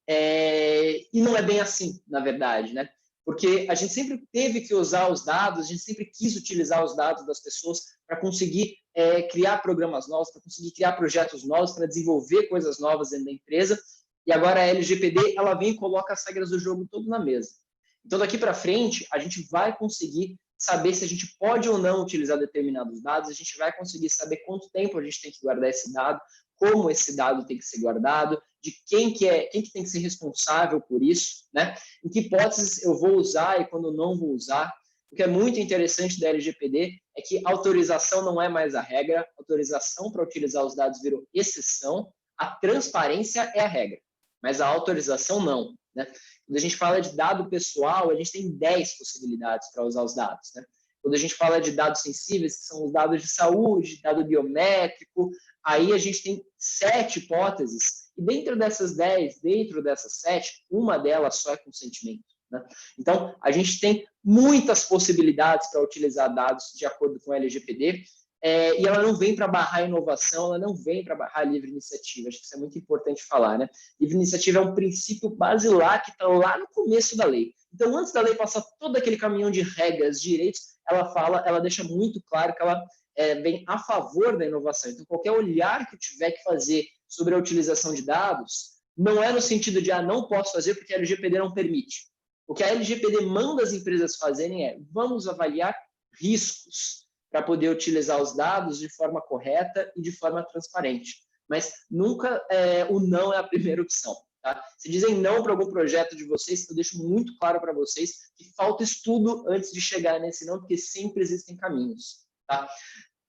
E não é bem assim, na verdade, né? Porque a gente sempre teve que usar os dados, a gente sempre quis utilizar os dados das pessoas para conseguir criar programas novos, para conseguir criar projetos novos, para desenvolver coisas novas dentro da empresa. E agora a LGPD, ela vem e coloca as regras do jogo todo na mesa. Então, daqui para frente, a gente vai conseguir saber se a gente pode ou não utilizar determinados dados, a gente vai conseguir saber quanto tempo a gente tem que guardar esse dado, como esse dado tem que ser guardado, de quem que tem que ser responsável por isso, né? Em que hipóteses eu vou usar e quando não vou usar. O que é muito interessante da LGPD é que autorização não é mais a regra, autorização para utilizar os dados virou exceção, a transparência é a regra, mas a autorização não, né? Quando a gente fala de dado pessoal, a gente tem 10 possibilidades para usar os dados, né? Quando a gente fala de dados sensíveis, que são os dados de saúde, dado biométrico, aí a gente tem 7 hipóteses, e dentro dessas 10, dentro dessas 7, uma delas só é consentimento, né? Então, a gente tem muitas possibilidades para utilizar dados de acordo com a LGPD, e ela não vem para barrar a inovação, ela não vem para barrar a livre iniciativa. Acho que isso é muito importante falar, né? Livre iniciativa é um princípio basilar que está lá no começo da lei. Então, antes da lei passar todo aquele caminhão de regras, direitos, ela deixa muito claro que ela vem a favor da inovação. Então, qualquer olhar que eu tiver que fazer sobre a utilização de dados, não é no sentido de, não posso fazer porque a LGPD não permite. O que a LGPD manda as empresas fazerem vamos avaliar riscos para poder utilizar os dados de forma correta e de forma transparente. Mas nunca o não é a primeira opção. Tá? Se dizem não para algum projeto de vocês, eu deixo muito claro para vocês que falta estudo antes de chegar nesse não, porque sempre existem caminhos. Tá?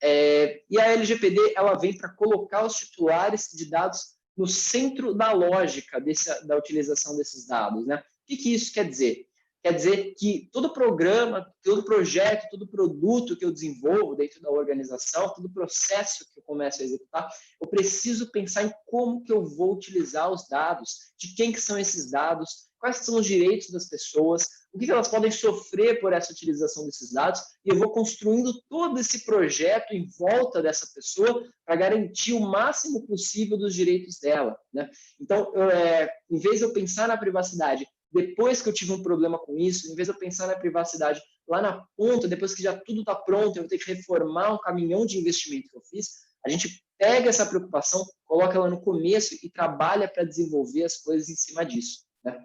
E a LGPD ela vem para colocar os titulares de dados no centro da lógica da utilização desses dados, né? O que isso quer dizer? Quer dizer que todo programa, todo projeto, todo produto que eu desenvolvo dentro da organização, todo processo que eu começo a executar, eu preciso pensar em como que eu vou utilizar os dados, de quem que são esses dados, quais são os direitos das pessoas, o que elas podem sofrer por essa utilização desses dados, e eu vou construindo todo esse projeto em volta dessa pessoa para garantir o máximo possível dos direitos dela, né? Então, em vez de eu pensar na privacidade depois que eu tive um problema com isso, em vez de eu pensar na privacidade lá na ponta, depois que já tudo está pronto, eu vou ter que reformar um caminhão de investimento que eu fiz, a gente pega essa preocupação, coloca ela no começo e trabalha para desenvolver as coisas em cima disso, né?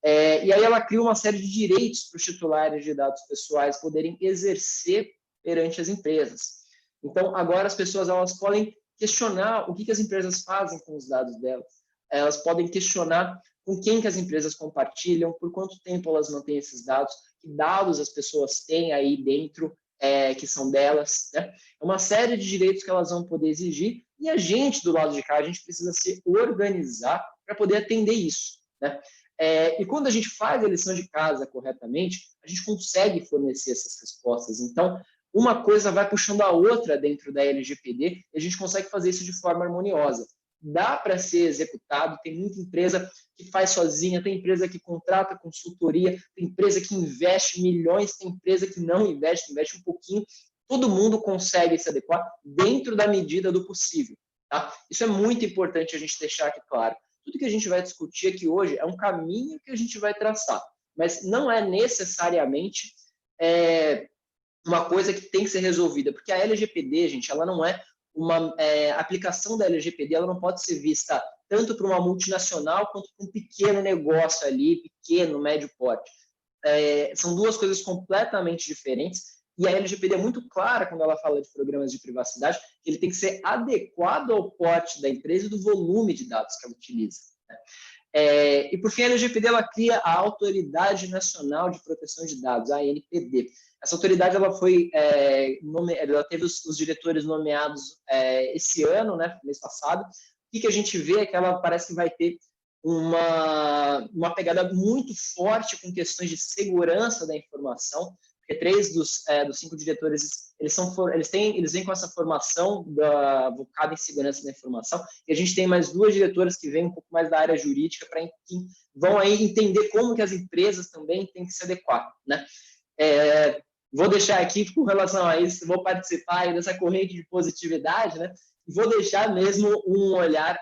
E aí ela cria uma série de direitos para os titulares de dados pessoais poderem exercer perante as empresas. Então, agora as pessoas elas podem questionar o que as empresas fazem com os dados delas. Elas podem questionar com quem que as empresas compartilham, por quanto tempo elas mantêm esses dados, que dados as pessoas têm aí dentro que são delas, né? É uma série de direitos que elas vão poder exigir e a gente, do lado de cá, a gente precisa se organizar para poder atender isso, né? E quando a gente faz a lição de casa corretamente, a gente consegue fornecer essas respostas. Então, uma coisa vai puxando a outra dentro da LGPD e a gente consegue fazer isso de forma harmoniosa. Dá para ser executado, tem muita empresa que faz sozinha, tem empresa que contrata consultoria, tem empresa que investe milhões, tem empresa que não investe um pouquinho. Todo mundo consegue se adequar dentro da medida do possível. Tá? Isso é muito importante a gente deixar aqui claro. Tudo que a gente vai discutir aqui hoje é um caminho que a gente vai traçar, mas não é necessariamente uma coisa que tem que ser resolvida, porque a LGPD, gente, ela não é uma aplicação da LGPD, ela não pode ser vista tanto para uma multinacional quanto para um pequeno negócio ali, pequeno, médio porte. São duas coisas completamente diferentes, e a LGPD é muito clara quando ela fala de programas de privacidade, que ele tem que ser adequado ao porte da empresa e do volume de dados que ela utiliza, né? E, por fim, a LGPD ela cria a Autoridade Nacional de Proteção de Dados, a ANPD. Essa autoridade ela ela teve os diretores nomeados esse ano, né, mês passado. O que a gente vê é que ela parece que vai ter uma pegada muito forte com questões de segurança da informação, porque 3 dos 5 diretores eles vêm com essa formação focada em segurança da informação, e a gente tem mais 2 diretoras que vêm um pouco mais da área jurídica, para que vão aí entender como que as empresas também têm que se adequar, né? Vou deixar aqui com relação a isso, vou participar aí dessa corrente de positividade, né? Vou deixar mesmo um olhar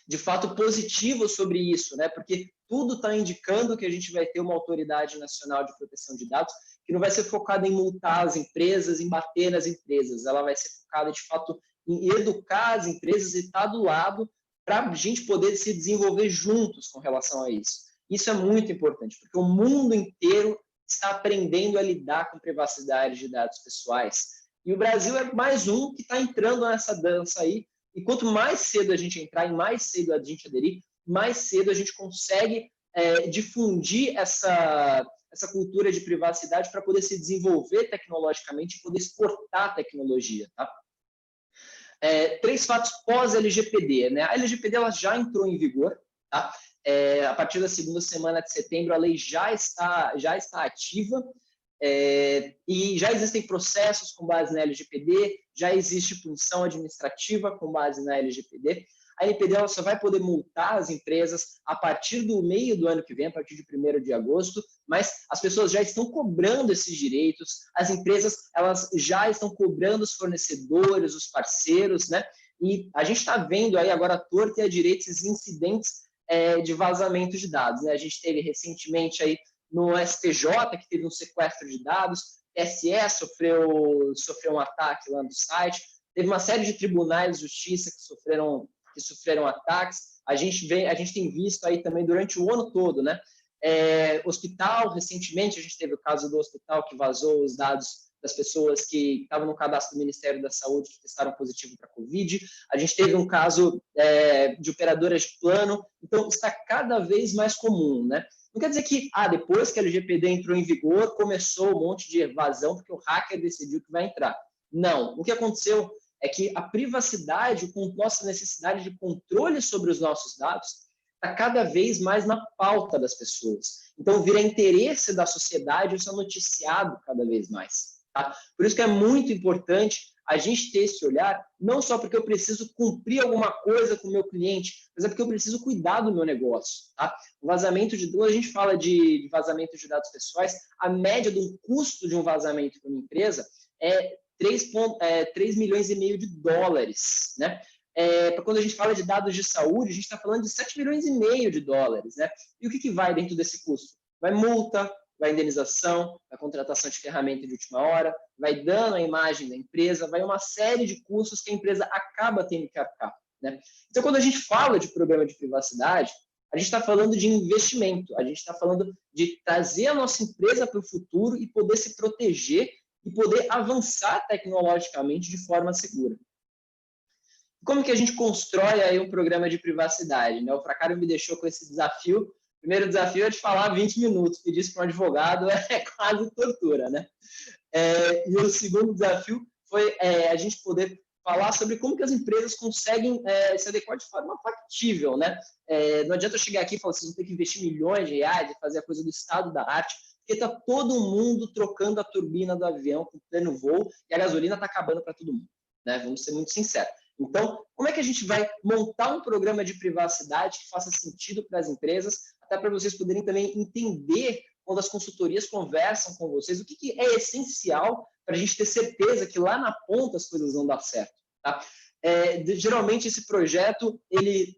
de fato positivo sobre isso, né? Porque tudo está indicando que a gente vai ter uma autoridade nacional de proteção de dados que não vai ser focada em multar as empresas, em bater nas empresas. Ela vai ser focada, de fato, em educar as empresas e estar do lado para a gente poder se desenvolver juntos com relação a isso. Isso é muito importante, porque o mundo inteiro está aprendendo a lidar com privacidade de dados pessoais. E o Brasil é mais um que está entrando nessa dança aí. E quanto mais cedo a gente entrar e mais cedo a gente aderir, mais cedo a gente consegue difundir essa cultura de privacidade para poder se desenvolver tecnologicamente e poder exportar tecnologia, tá? 3 fatos pós-LGPD, né? A LGPD ela já entrou em vigor, tá? A partir da 2ª semana de setembro, a lei já está ativa, e já existem processos com base na LGPD, já existe punição administrativa com base na LGPD. A LGPD ela só vai poder multar as empresas a partir do meio do ano que vem, a partir de 1º de agosto, mas as pessoas já estão cobrando esses direitos, as empresas elas já estão cobrando os fornecedores, os parceiros, né? E a gente está vendo aí agora à torta e à direita esses incidentes de vazamento de dados, né? A gente teve recentemente aí no STJ, que teve um sequestro de dados, TSE sofreu um ataque lá no site, teve uma série de tribunais de justiça que sofreram ataques. A gente tem visto aí também durante o ano todo, né? Hospital, recentemente, a gente teve o caso do hospital que vazou os dados das pessoas que estavam no cadastro do Ministério da Saúde que testaram positivo para Covid. A gente teve um caso de operadoras de plano. Então, está cada vez mais comum, né? Não quer dizer que, depois que a LGPD entrou em vigor, começou um monte de evasão, porque o hacker decidiu que vai entrar. Não. O que aconteceu é que a privacidade, com nossa necessidade de controle sobre os nossos dados, está cada vez mais na pauta das pessoas. Então, vira interesse da sociedade, isso é noticiado cada vez mais. Tá? Por isso que é muito importante a gente ter esse olhar, não só porque eu preciso cumprir alguma coisa com o meu cliente, mas é porque eu preciso cuidar do meu negócio. Tá? O vazamento quando a gente fala de vazamento de dados pessoais, a média do custo de um vazamento para uma empresa é 3,5 milhões de dólares, né? Quando a gente fala de dados de saúde, a gente está falando de 7,5 milhões de dólares, né? E o que vai dentro desse custo? Vai multa, vai indenização, vai contratação de ferramenta de última hora, vai dano à imagem da empresa, vai uma série de custos que a empresa acaba tendo que arcar, né? Então, quando a gente fala de programa de privacidade, a gente está falando de investimento, a gente está falando de trazer a nossa empresa para o futuro e poder se proteger e poder avançar tecnologicamente de forma segura. Como que a gente constrói aí um programa de privacidade, né? O Fracaro me deixou com esse desafio. O primeiro desafio é de falar 20 minutos, pedir isso para um advogado é quase tortura, né? E o segundo desafio foi a gente poder falar sobre como que as empresas conseguem se adequar de forma factível, né? Não adianta eu chegar aqui e falar, vocês vão ter que investir milhões de reais e fazer a coisa do estado da arte, porque está todo mundo trocando a turbina do avião com pleno voo e a gasolina está acabando para todo mundo, né? Vamos ser muito sinceros. Então, como é que a gente vai montar um programa de privacidade que faça sentido para as empresas, até para vocês poderem também entender, quando as consultorias conversam com vocês, o que é essencial para a gente ter certeza que lá na ponta as coisas vão dar certo, tá? Geralmente esse projeto ele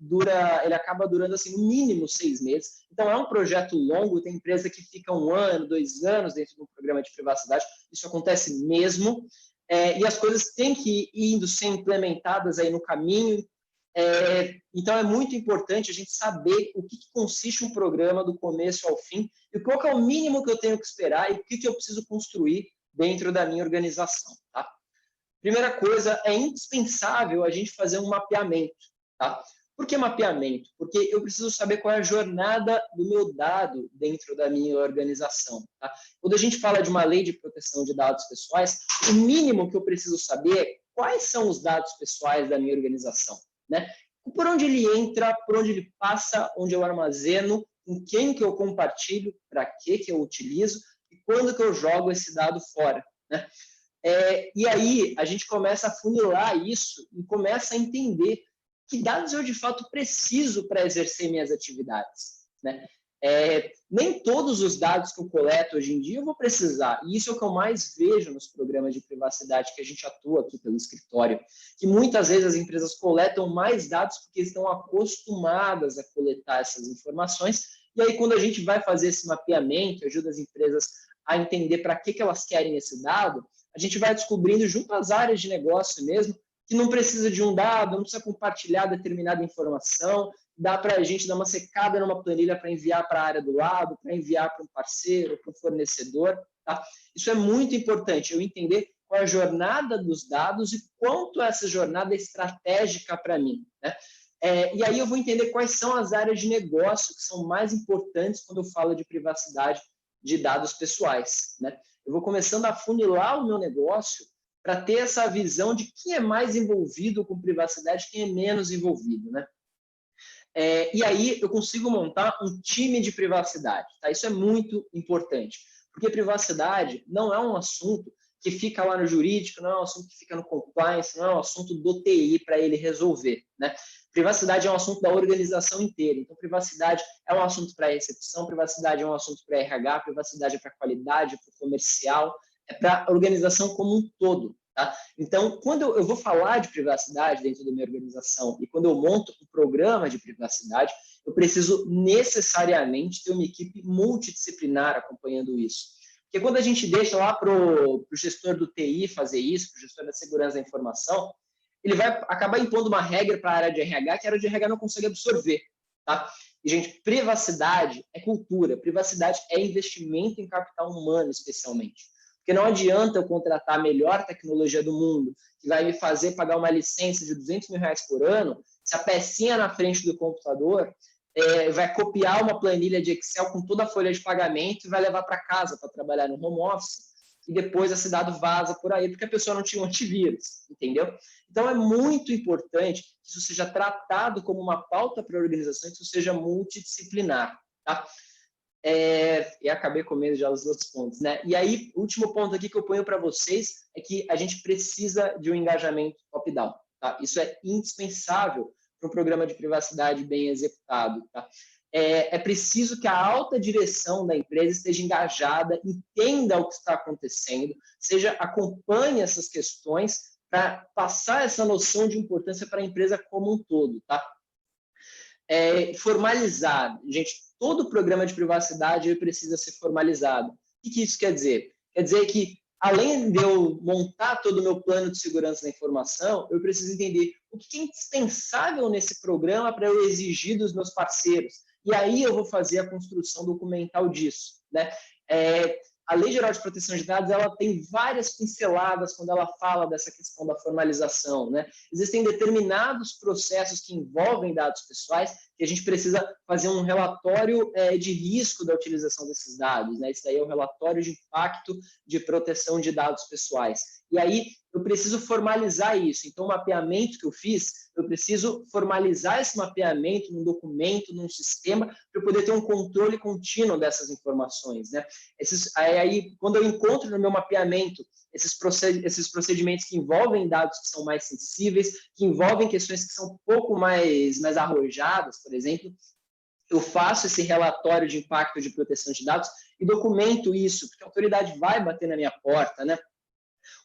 acaba durando assim no mínimo 6 meses. Então é um projeto longo. Tem empresa que fica 1 ano, 2 anos dentro de um programa de privacidade. Isso acontece mesmo. e as coisas têm que ir indo ser implementadas aí no caminho. Então, é muito importante a gente saber o que consiste um programa do começo ao fim e qual que é o mínimo que eu tenho que esperar e o que eu preciso construir dentro da minha organização. Tá? Primeira coisa, é indispensável a gente fazer um mapeamento. Tá? Por que mapeamento? Porque eu preciso saber qual é a jornada do meu dado dentro da minha organização. Tá? Quando a gente fala de uma lei de proteção de dados pessoais, o mínimo que eu preciso saber é quais são os dados pessoais da minha organização. Né? Por onde ele entra, por onde ele passa, onde eu armazeno, com quem que eu compartilho, para que eu utilizo e quando que eu jogo esse dado fora. Né? E aí a gente começa a funilar isso e começa a entender que dados eu de fato preciso para exercer minhas atividades. Né? Nem todos os dados que eu coleto hoje em dia eu vou precisar, e isso é o que eu mais vejo nos programas de privacidade que a gente atua aqui pelo escritório, que muitas vezes as empresas coletam mais dados porque estão acostumadas a coletar essas informações, e aí quando a gente vai fazer esse mapeamento, ajuda as empresas a entender para que elas querem esse dado, a gente vai descobrindo junto às áreas de negócio mesmo, que não precisa de um dado, não precisa compartilhar determinada informação, dá para a gente dar uma secada numa planilha para enviar para a área do lado, para enviar para um parceiro, para um fornecedor. Tá? Isso é muito importante, eu entender qual é a jornada dos dados e quanto essa jornada é estratégica para mim. Né? E aí eu vou entender quais são as áreas de negócio que são mais importantes quando eu falo de privacidade de dados pessoais. Né? Eu vou começando a funilar o meu negócio para ter essa visão de quem é mais envolvido com privacidade, quem é menos envolvido. Né? E aí eu consigo montar um time de privacidade. Tá? Isso é muito importante, porque privacidade não é um assunto que fica lá no jurídico, não é um assunto que fica no compliance, não é um assunto do TI para ele resolver. Né? Privacidade é um assunto da organização inteira. Então, privacidade é um assunto para recepção, privacidade é um assunto para RH, privacidade é para qualidade, para comercial, é para a organização como um todo. Tá? Então, quando eu vou falar de privacidade dentro da minha organização e quando eu monto um programa de privacidade, eu preciso necessariamente ter uma equipe multidisciplinar acompanhando isso. Porque quando a gente deixa lá para o gestor do TI fazer isso, para o gestor da segurança da informação, ele vai acabar impondo uma regra para a área de RH que a área de RH não consegue absorver. Tá? E, gente, privacidade é cultura, privacidade é investimento em capital humano, especialmente. Porque não adianta eu contratar a melhor tecnologia do mundo, que vai me fazer pagar uma licença de R$200 mil por ano, se a pecinha na frente do computador vai copiar uma planilha de Excel com toda a folha de pagamento e vai levar para casa para trabalhar no home office, e depois esse dado vaza por aí, porque a pessoa não tinha um antivírus, entendeu? Então, é muito importante que isso seja tratado como uma pauta para a organização, que isso seja multidisciplinar, tá? E acabei comendo já os outros pontos, né? E aí, o último ponto aqui que eu ponho para vocês é que a gente precisa de um engajamento top-down, tá? Isso é indispensável para um programa de privacidade bem executado, tá? É preciso que a alta direção da empresa esteja engajada, entenda o que está acontecendo, acompanhe essas questões para passar essa noção de importância para a empresa como um todo, tá? Formalizar, gente, todo programa de privacidade precisa ser formalizado. O que isso quer dizer? Quer dizer que, além de eu montar todo o meu plano de segurança da informação, eu preciso entender o que é indispensável nesse programa para eu exigir dos meus parceiros. E aí eu vou fazer a construção documental disso. Né? A Lei Geral de Proteção de Dados ela tem várias pinceladas quando ela fala dessa questão da formalização. Né? Existem determinados processos que envolvem dados pessoais que a gente precisa fazer um relatório de risco da utilização desses dados. Né? Isso daí é o relatório de impacto de proteção de dados pessoais. E aí eu preciso formalizar isso. Então, o mapeamento que eu fiz, eu preciso formalizar esse mapeamento num documento, num sistema, para eu poder ter um controle contínuo dessas informações. Né? Aí, quando eu encontro no meu mapeamento esses procedimentos que envolvem dados que são mais sensíveis, que envolvem questões que são um pouco mais arrojadas, por exemplo, eu faço esse relatório de impacto de proteção de dados e documento isso, porque a autoridade vai bater na minha porta, né?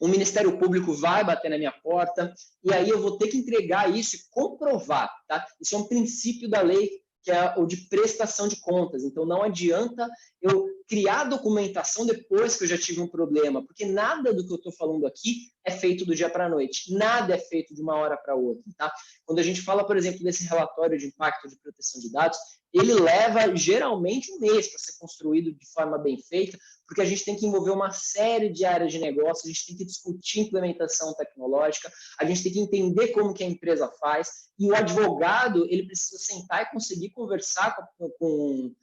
O Ministério Público vai bater na minha porta, e aí eu vou ter que entregar isso e comprovar, tá? Isso é um princípio da lei que é o de prestação de contas. Então, não adianta eu criar documentação depois que eu já tive um problema, porque nada do que eu estou falando aqui é feito do dia para a noite, nada é feito de uma hora para outra. Tá? Quando a gente fala, por exemplo, desse relatório de impacto de proteção de dados, ele leva geralmente um mês para ser construído de forma bem feita, porque a gente tem que envolver uma série de áreas de negócio, a gente tem que discutir implementação tecnológica, a gente tem que entender como que a empresa faz, e o advogado ele precisa sentar e conseguir conversar com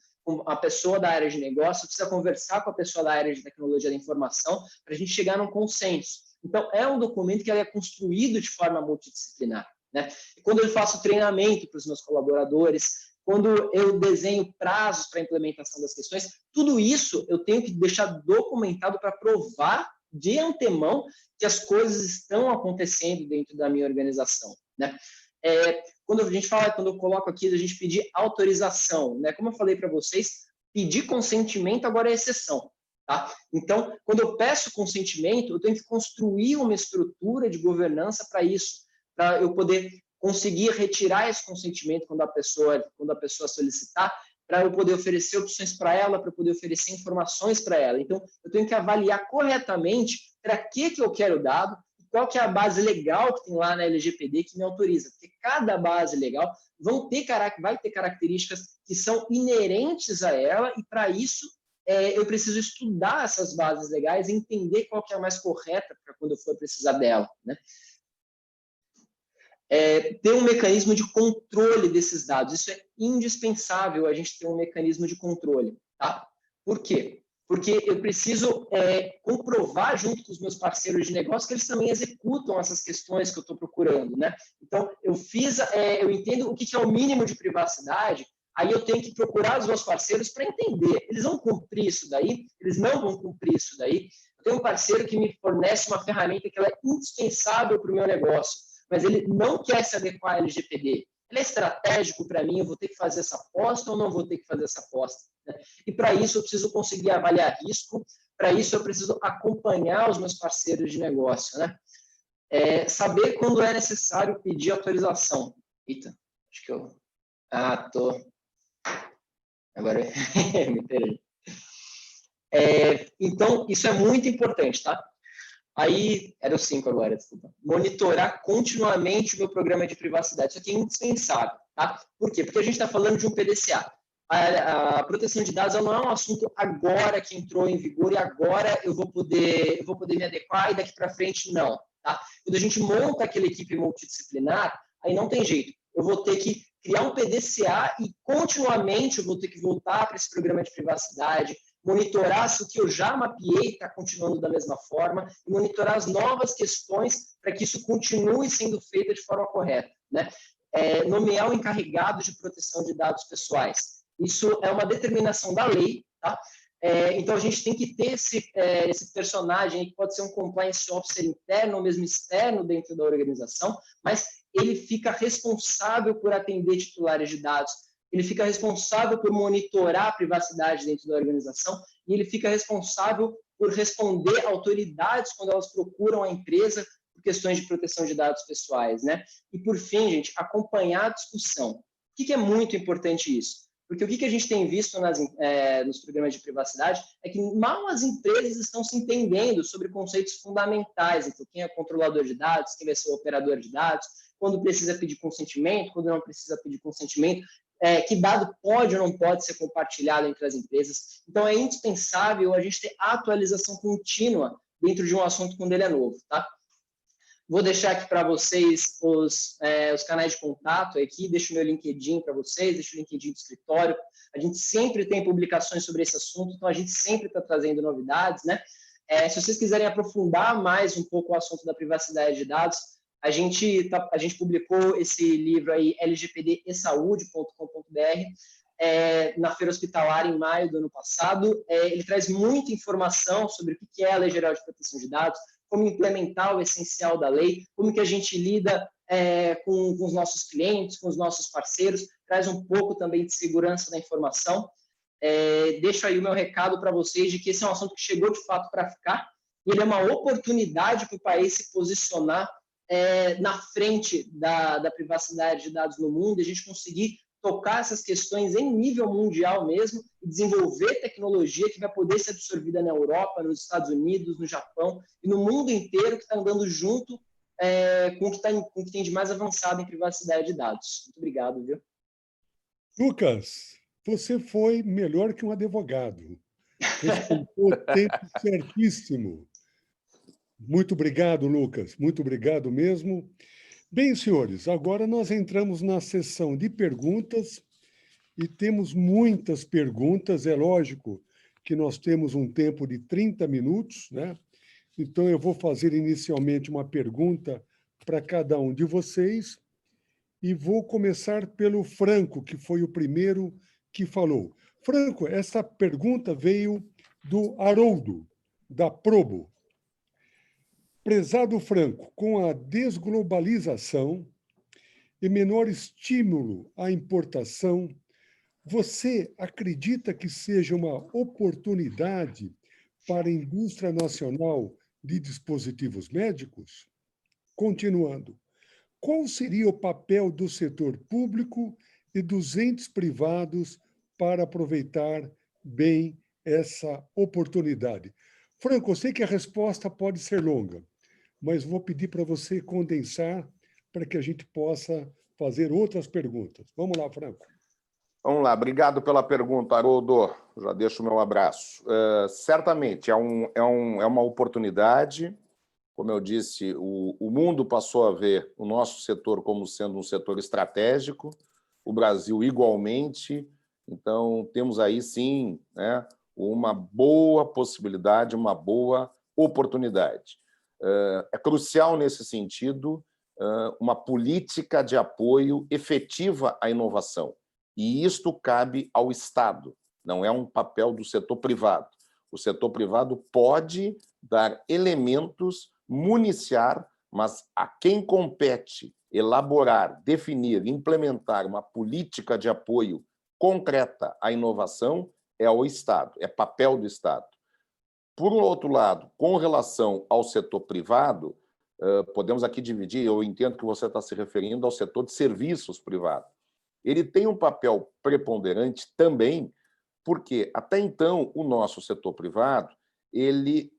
a pessoa da área de negócio, precisa conversar com a pessoa da área de tecnologia da informação, para a gente chegar num consenso. Então, é um documento que é construído de forma multidisciplinar. Né? E quando eu faço treinamento para os meus colaboradores, quando eu desenho prazos para a implementação das questões, tudo isso eu tenho que deixar documentado para provar de antemão que as coisas estão acontecendo dentro da minha organização. Né? Quando a gente fala, quando eu coloco aqui, a gente pedir autorização, né? Como eu falei para vocês, pedir consentimento agora é exceção. Tá? Então, quando eu peço consentimento, eu tenho que construir uma estrutura de governança para isso, para eu poder conseguir retirar esse consentimento quando a pessoa solicitar, para eu poder oferecer opções para ela, para eu poder oferecer informações para ela. Então, eu tenho que avaliar corretamente para que eu quero o dado, qual que é a base legal que tem lá na LGPD que me autoriza, porque cada base legal vai ter características que são inerentes a ela, e para isso eu preciso estudar essas bases legais e entender qual que é a mais correta para quando eu for precisar dela. Né? Ter um mecanismo de controle desses dados. Isso é indispensável, a gente ter um mecanismo de controle. Tá? Por quê? Porque eu preciso comprovar junto com os meus parceiros de negócio que eles também executam essas questões que eu estou procurando. Né? Então, eu entendo o que é o mínimo de privacidade, aí eu tenho que procurar os meus parceiros para entender. Eles vão cumprir isso daí? Eles não vão cumprir isso daí? Eu tenho um parceiro que me fornece uma ferramenta que ela é indispensável para o meu negócio, mas ele não quer se adequar à LGPD. Ele é estratégico para mim, eu vou ter que fazer essa aposta ou não vou ter que fazer essa aposta? Né? E para isso eu preciso conseguir avaliar risco, para isso eu preciso acompanhar os meus parceiros de negócio. Né? Saber quando é necessário pedir autorização. Eita, acho que eu... Agora me perdi. Então, isso é muito importante, tá? Aí, era o 5 agora, desculpa. Monitorar continuamente o meu programa de privacidade. Isso aqui é indispensável, tá? Por quê? Porque a gente está falando de um PDCA. A proteção de dados não é um assunto agora que entrou em vigor e agora eu vou poder me adequar e daqui para frente não, tá? Quando a gente monta aquela equipe multidisciplinar, aí não tem jeito. Eu vou ter que criar um PDCA e continuamente eu vou ter que voltar para esse programa de privacidade, monitorar se o que eu já mapeei está continuando da mesma forma e monitorar as novas questões para que isso continue sendo feito de forma correta. Né? Nomear o encarregado de proteção de dados pessoais. Isso é uma determinação da lei. Tá? Então, a gente tem que ter esse personagem que pode ser um compliance officer interno ou mesmo externo dentro da organização, mas ele fica responsável por atender titulares de dados, ele fica responsável por monitorar a privacidade dentro da organização e ele fica responsável por responder autoridades quando elas procuram a empresa por questões de proteção de dados pessoais. Né? E, por fim, gente, acompanhar a discussão. O que é muito importante isso? Porque o que a gente tem visto nos programas de privacidade é que mal as empresas estão se entendendo sobre conceitos fundamentais. Então, quem é controlador de dados, quem vai ser o operador de dados, quando precisa pedir consentimento, quando não precisa pedir consentimento, que dado pode ou não pode ser compartilhado entre as empresas. Então, é indispensável a gente ter atualização contínua dentro de um assunto quando ele é novo. Tá? Vou deixar aqui para vocês os canais de contato aqui, deixo o meu LinkedIn para vocês, deixo o LinkedIn do escritório. A gente sempre tem publicações sobre esse assunto, então a gente sempre está trazendo novidades. Né? Se vocês quiserem aprofundar mais um pouco o assunto da privacidade de dados, a gente publicou esse livro aí, lgpdesaude.com.br, na Feira Hospitalar em maio do ano passado. Ele traz muita informação sobre o que é a Lei Geral de Proteção de Dados, como implementar o essencial da lei, como que a gente lida com os nossos clientes, com os nossos parceiros, traz um pouco também de segurança da informação. Deixo aí o meu recado para vocês de que esse é um assunto que chegou de fato para ficar, e ele é uma oportunidade para o país se posicionar na frente da privacidade de dados no mundo, e a gente conseguir tocar essas questões em nível mundial mesmo e desenvolver tecnologia que vai poder ser absorvida na Europa, nos Estados Unidos, no Japão e no mundo inteiro, que está andando junto com o que tem de mais avançado em privacidade de dados. Muito obrigado, viu? Lucas, você foi melhor que um advogado. Respeitou o tempo certíssimo. Muito obrigado, Lucas. Muito obrigado mesmo. Bem, senhores, agora nós entramos na sessão de perguntas e temos muitas perguntas. É lógico que nós temos um tempo de 30 minutos, né? Então, eu vou fazer inicialmente uma pergunta para cada um de vocês e vou começar pelo Franco, que foi o primeiro que falou. Franco, essa pergunta veio do Haroldo, da Probo. Prezado Franco, com a desglobalização e menor estímulo à importação, você acredita que seja uma oportunidade para a indústria nacional de dispositivos médicos? Continuando, qual seria o papel do setor público e dos entes privados para aproveitar bem essa oportunidade? Franco, eu sei que a resposta pode ser longa, mas vou pedir para você condensar para que a gente possa fazer outras perguntas. Vamos lá, Franco. Vamos lá, obrigado pela pergunta, Haroldo. Já deixo o meu abraço. Certamente, é uma oportunidade. Como eu disse, o mundo passou a ver o nosso setor como sendo um setor estratégico, o Brasil igualmente. Então, temos aí, sim, né, uma boa possibilidade, uma boa oportunidade. É crucial, nesse sentido, uma política de apoio efetiva à inovação. E isto cabe ao Estado, não é um papel do setor privado. O setor privado pode dar elementos, municiar, mas a quem compete elaborar, definir, implementar uma política de apoio concreta à inovação é o Estado, é papel do Estado. Por outro lado, com relação ao setor privado, podemos aqui dividir, eu entendo que você está se referindo ao setor de serviços privado. Ele tem um papel preponderante também, porque, até então, o nosso setor privado ele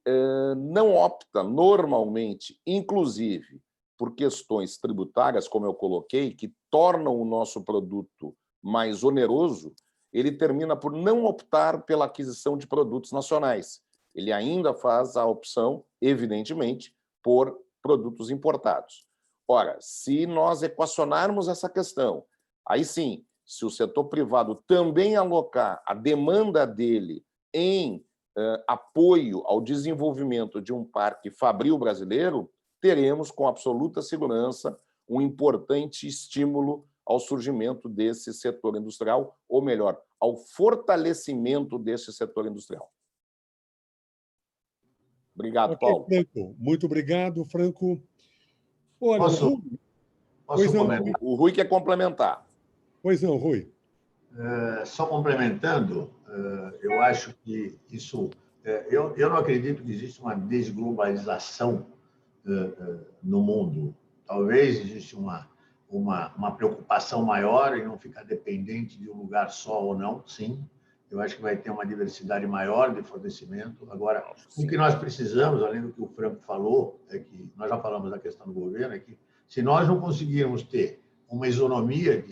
não opta normalmente, inclusive por questões tributárias, como eu coloquei, que tornam o nosso produto mais oneroso, ele termina por não optar pela aquisição de produtos nacionais. Ele ainda faz a opção, evidentemente, por produtos importados. Ora, se nós equacionarmos essa questão, aí sim, se o setor privado também alocar a demanda dele em apoio ao desenvolvimento de um parque fabril brasileiro, teremos, com absoluta segurança, um importante estímulo ao surgimento desse setor industrial, ou melhor, ao fortalecimento desse setor industrial. Obrigado, Paulo. Franco. Muito obrigado, Franco. Olha, Posso complementar? O Rui quer complementar. Pois não, Rui. Só complementando, eu acho que isso... Eu não acredito que exista uma desglobalização no mundo. Talvez exista uma preocupação maior em não ficar dependente de um lugar só ou não, sim. Eu acho que vai ter uma diversidade maior de fornecimento. Agora, o que nós precisamos, além do que o Franco falou, é que nós já falamos da questão do governo, é que se nós não conseguirmos ter uma isonomia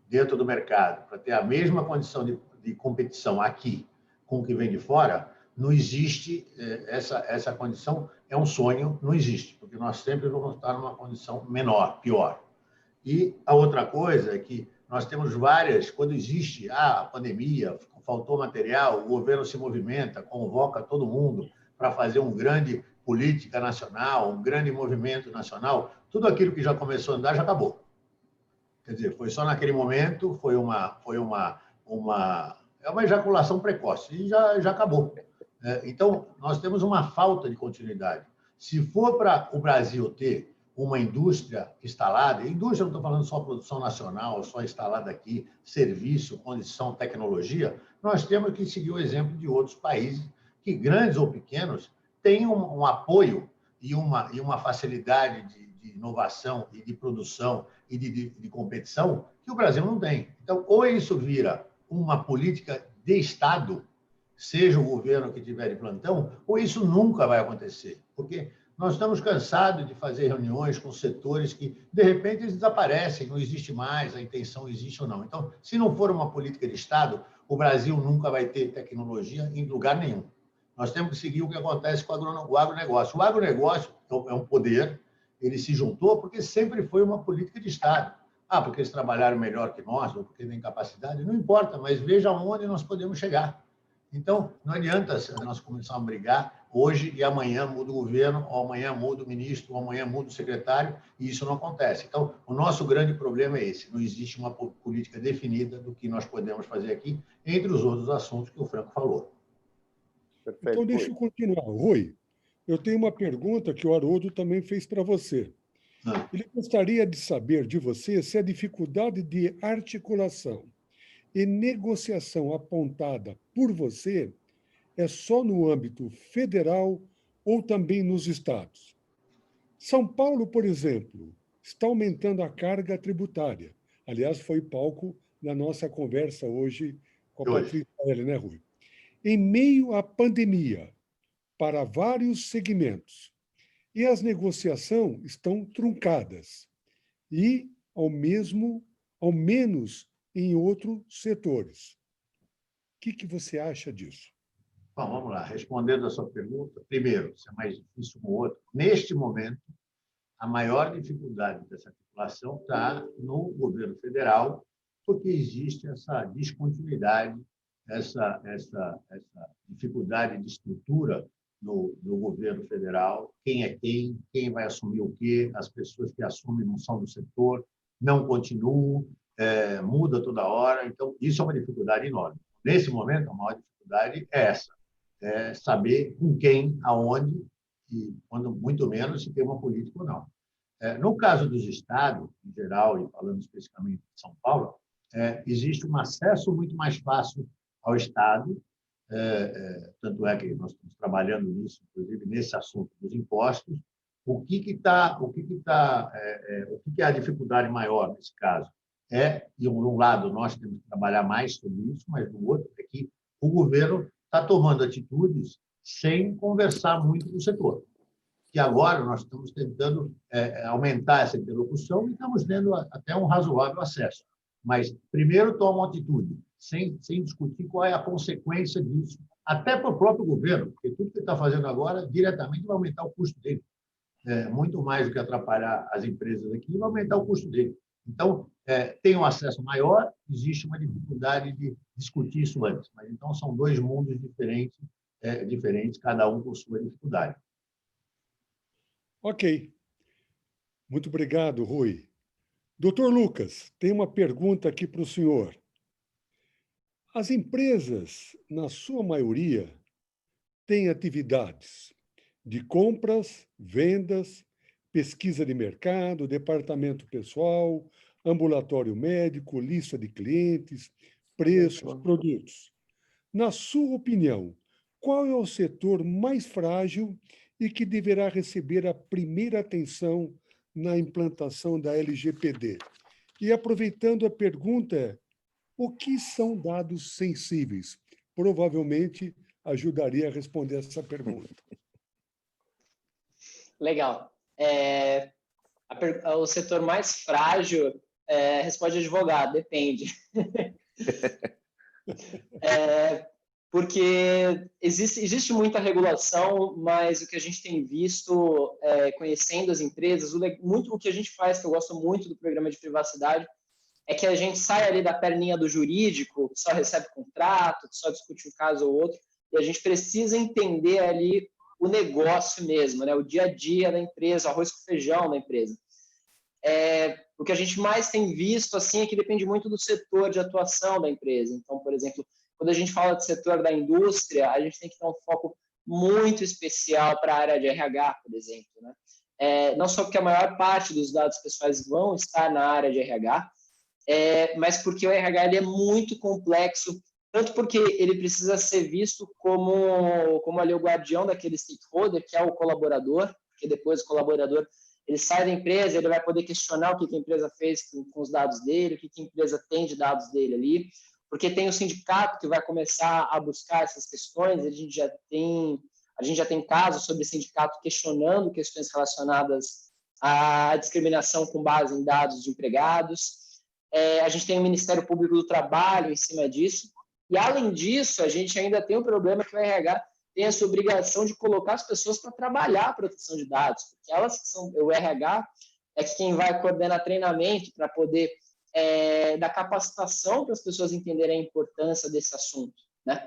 dentro do mercado para ter a mesma condição de competição aqui com o que vem de fora, não existe essa condição, é um sonho, não existe, porque nós sempre vamos estar numa condição menor, pior. E a outra coisa é que nós temos várias, quando existe a pandemia, faltou material, o governo se movimenta, convoca todo mundo para fazer uma grande política nacional, um grande movimento nacional, tudo aquilo que já começou a andar já acabou. Quer dizer, foi só naquele momento, foi uma ejaculação precoce e já acabou. Então, nós temos uma falta de continuidade. Se for para o Brasil ter uma indústria instalada, indústria, não estou falando só produção nacional, só instalada aqui, serviço, condição, tecnologia, nós temos que seguir o exemplo de outros países que, grandes ou pequenos, têm um apoio e uma facilidade inovação e de produção e de competição que o Brasil não tem. Então, ou isso vira uma política de Estado, seja o governo que tiver de plantão, ou isso nunca vai acontecer, porque nós estamos cansados de fazer reuniões com setores que, de repente, eles desaparecem, não existe mais, a intenção existe ou não. Então, se não for uma política de Estado, o Brasil nunca vai ter tecnologia em lugar nenhum. Nós temos que seguir o que acontece com o agronegócio. O agronegócio é um poder, ele se juntou porque sempre foi uma política de Estado. Ah, porque eles trabalharam melhor que nós, ou porque têm capacidade, não importa, mas veja onde nós podemos chegar. Então, não adianta nós começarmos a brigar hoje e amanhã muda o governo, ou amanhã muda o ministro, ou amanhã muda o secretário, e isso não acontece. Então, o nosso grande problema é esse, não existe uma política definida do que nós podemos fazer aqui, entre os outros assuntos que o Franco falou. Perfeito, então, deixa eu continuar. Rui, eu tenho uma pergunta que o Haroldo também fez para você. Ele gostaria de saber de você se a dificuldade de articulação e negociação apontada por você é só no âmbito federal ou também nos estados. São Paulo, por exemplo, está aumentando a carga tributária. Aliás, foi palco na nossa conversa hoje com a Patrícia L., né, Rui? Em meio à pandemia, para vários segmentos, e as negociações estão truncadas, e ao menos em outros setores. O que você acha disso? Bom, vamos lá. Respondendo a sua pergunta, primeiro, se é mais difícil um ou outro, neste momento, a maior dificuldade dessa articulação está no governo federal, porque existe essa descontinuidade, essa dificuldade de estrutura no governo federal, quem é quem vai assumir o quê, as pessoas que assumem não são do setor, não continuam, muda toda hora. Então, isso é uma dificuldade enorme. Nesse momento, a maior dificuldade é essa, saber com quem, aonde, e quando muito menos se tem uma política ou não. No caso dos estados, em geral, e falando especificamente de São Paulo, existe um acesso muito mais fácil ao Estado, tanto é que nós estamos trabalhando nisso, inclusive nesse assunto dos impostos. O que é a dificuldade maior nesse caso? De um lado, nós temos que trabalhar mais sobre isso, mas do outro é que o governo está tomando atitudes sem conversar muito com o setor. Que agora nós estamos tentando aumentar essa interlocução e estamos tendo até um razoável acesso. Mas, primeiro, tomam atitude, sem discutir qual é a consequência disso, até para o próprio governo, porque tudo que ele está fazendo agora diretamente vai aumentar o custo dele. Muito mais do que atrapalhar as empresas aqui, vai aumentar o custo dele. Então, tem um acesso maior, existe uma dificuldade de discutir isso antes. Mas, então, são dois mundos diferentes, cada um com sua dificuldade. Ok. Muito obrigado, Rui. Doutor Lucas, tem uma pergunta aqui para o senhor. As empresas, na sua maioria, têm atividades de compras, vendas, pesquisa de mercado, departamento pessoal, ambulatório médico, lista de clientes, preços, produtos. Na sua opinião, qual é o setor mais frágil e que deverá receber a primeira atenção na implantação da LGPD? E, aproveitando a pergunta, o que são dados sensíveis? Provavelmente ajudaria a responder essa pergunta. Legal. O setor mais frágil, responde advogado, depende. Porque existe muita regulação, mas o que a gente tem visto, conhecendo as empresas, muito o que a gente faz, que eu gosto muito do programa de privacidade, é que a gente sai ali da perninha do jurídico, que só recebe contrato, que só discute um caso ou outro, e a gente precisa entender ali o negócio mesmo, né? O dia a dia da empresa, o arroz com feijão da empresa. O que a gente mais tem visto assim, é que depende muito do setor de atuação da empresa. Então, por exemplo, quando a gente fala de setor da indústria, a gente tem que ter um foco muito especial para a área de RH, por exemplo, né? Não só porque a maior parte dos dados pessoais vão estar na área de RH, mas porque o RH ele é muito complexo, tanto porque ele precisa ser visto como ali o guardião daquele stakeholder, que é o colaborador, porque depois o colaborador Ele sai da empresa, ele vai poder questionar o que a empresa fez com os dados dele, o que a empresa tem de dados dele ali, porque tem o sindicato que vai começar a buscar essas questões, a gente já tem casos sobre sindicato questionando questões relacionadas à discriminação com base em dados de empregados. A gente tem o Ministério Público do Trabalho em cima disso. E, além disso, a gente ainda tem um problema que o RH tem essa obrigação de colocar as pessoas para trabalhar a proteção de dados, porque elas que são, o RH é quem vai coordenar treinamento para poder dar capacitação para as pessoas entenderem a importância desse assunto, né?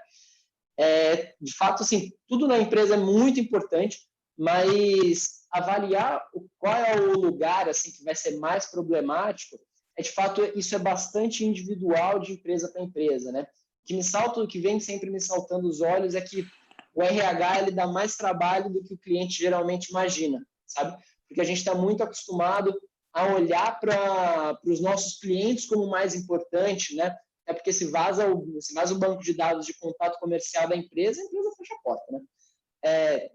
De fato, assim, tudo na empresa é muito importante, mas avaliar qual é o lugar assim que vai ser mais problemático, de fato, isso é bastante individual de empresa para empresa, né? O que vem sempre me saltando os olhos é que o RH ele dá mais trabalho do que o cliente geralmente imagina, sabe? Porque a gente está muito acostumado a olhar para os nossos clientes como mais importante, né? É porque se vaza o banco de dados de contato comercial da empresa, a empresa fecha a porta, né?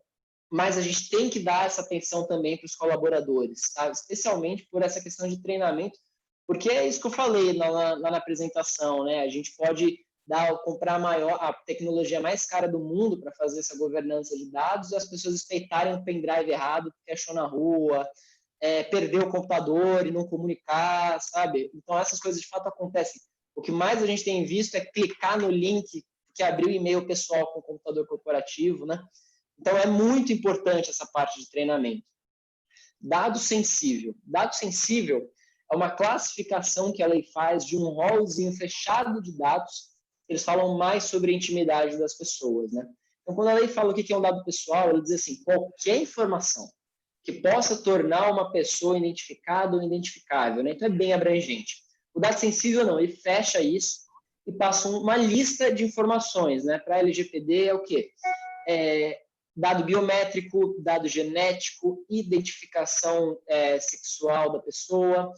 Mas a gente tem que dar essa atenção também para os colaboradores, tá? Especialmente por essa questão de treinamento, porque é isso que eu falei lá na apresentação, né? A gente pode comprar a tecnologia mais cara do mundo para fazer essa governança de dados e as pessoas espreitarem um pendrive errado que achou na rua, perder o computador e não comunicar, sabe? Então, essas coisas de fato acontecem. O que mais a gente tem visto é clicar no link que abriu o e-mail pessoal com o computador corporativo, né? Então, é muito importante essa parte de treinamento. Dado sensível. Dado sensível é uma classificação que a lei faz de um rolzinho fechado de dados. Eles falam mais sobre a intimidade das pessoas, né? Então, quando a lei fala o que é um dado pessoal, ele diz assim, qualquer informação que possa tornar uma pessoa identificada ou identificável, né? Então, é bem abrangente. O dado sensível, não, ele fecha isso e passa uma lista de informações, né? Para a LGPD é o quê? Dado biométrico, dado genético, identificação sexual da pessoa,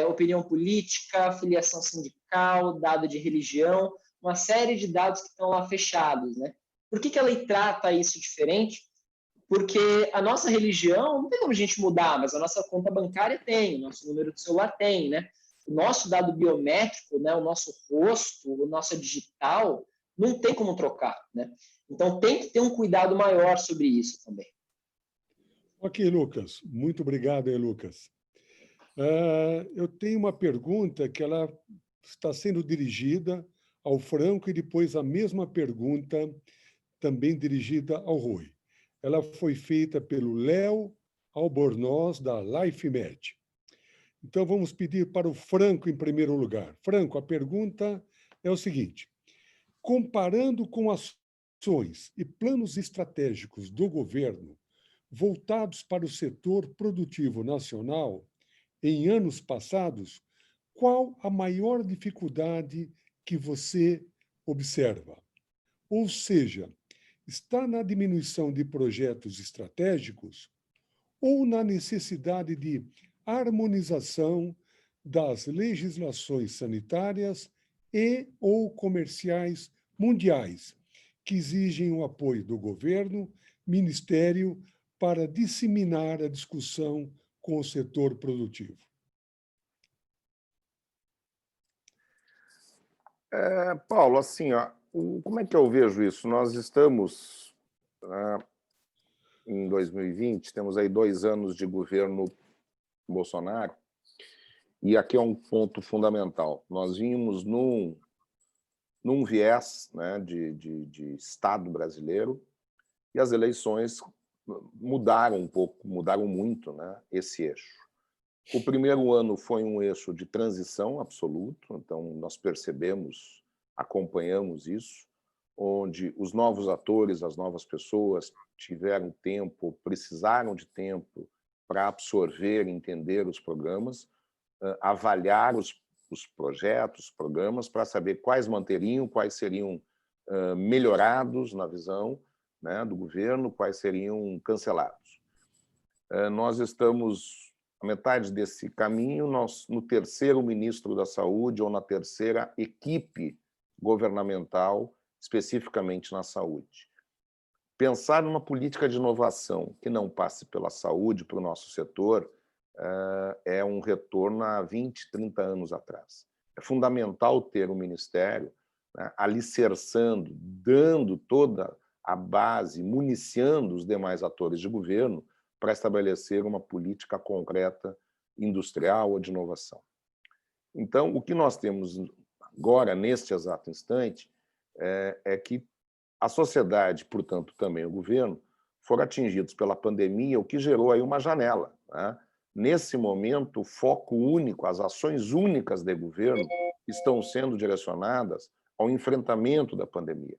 opinião política, filiação sindical, dado de religião, uma série de dados que estão lá fechados, né? Por que a lei trata isso diferente? Porque a nossa religião não tem como a gente mudar, mas a nossa conta bancária tem, o nosso número de celular tem, né? O nosso dado biométrico, né? O nosso rosto, o nosso digital, não tem como trocar, né? Então, tem que ter um cuidado maior sobre isso também. Ok, Lucas. Muito obrigado, Lucas. Eu tenho uma pergunta que ela está sendo dirigida ao Franco e depois a mesma pergunta também dirigida ao Rui. Ela foi feita pelo Léo Albornoz, da LifeMed. Então, vamos pedir para o Franco em primeiro lugar. Franco, a pergunta é o seguinte: comparando com ações e planos estratégicos do governo voltados para o setor produtivo nacional em anos passados, qual a maior dificuldade que você observa? Ou seja, está na diminuição de projetos estratégicos ou na necessidade de harmonização das legislações sanitárias e ou comerciais mundiais, que exigem o apoio do governo, ministério, para disseminar a discussão com o setor produtivo? Paulo, assim, ó, como é que eu vejo isso? Nós estamos em 2020, temos aí 2 anos de governo Bolsonaro, e aqui é um ponto fundamental. Nós vínhamos num viés, né, de Estado brasileiro, e as eleições mudaram um pouco, mudaram muito, né, esse eixo. O primeiro ano foi um eixo de transição absoluto, então nós percebemos, acompanhamos isso, onde os novos atores, as novas pessoas tiveram tempo, precisaram de tempo para absorver, entender os programas, avaliar os projetos, programas, para saber quais manteriam, quais seriam melhorados na visão, né, do governo, quais seriam cancelados. Nós estamos a metade desse caminho, nós, no terceiro ministro da Saúde ou na terceira equipe governamental, especificamente na saúde. pensar numa política de inovação que não passe pela saúde, para o nosso setor, é um retorno a 20, 30 anos atrás. É fundamental ter um ministério, né, alicerçando, dando toda a base, municiando os demais atores de governo para estabelecer uma política concreta industrial ou de inovação. Então, o que nós temos agora, neste exato instante, é que a sociedade, portanto, também o governo, foram atingidos pela pandemia, o que gerou aí uma janela, né? Nesse momento, o foco único, as ações únicas de governo estão sendo direcionadas ao enfrentamento da pandemia.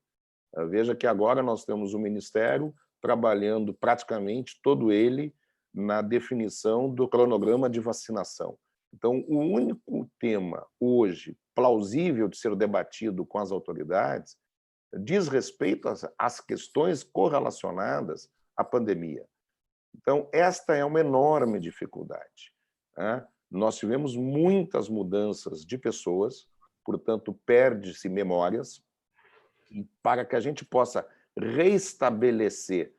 Veja que agora nós temos o Ministério trabalhando praticamente todo ele na definição do cronograma de vacinação. Então, o único tema hoje plausível de ser debatido com as autoridades diz respeito às questões correlacionadas à pandemia. Então, esta é uma enorme dificuldade, né? Nós tivemos muitas mudanças de pessoas, portanto, perde-se memórias, e para que a gente possa reestabelecer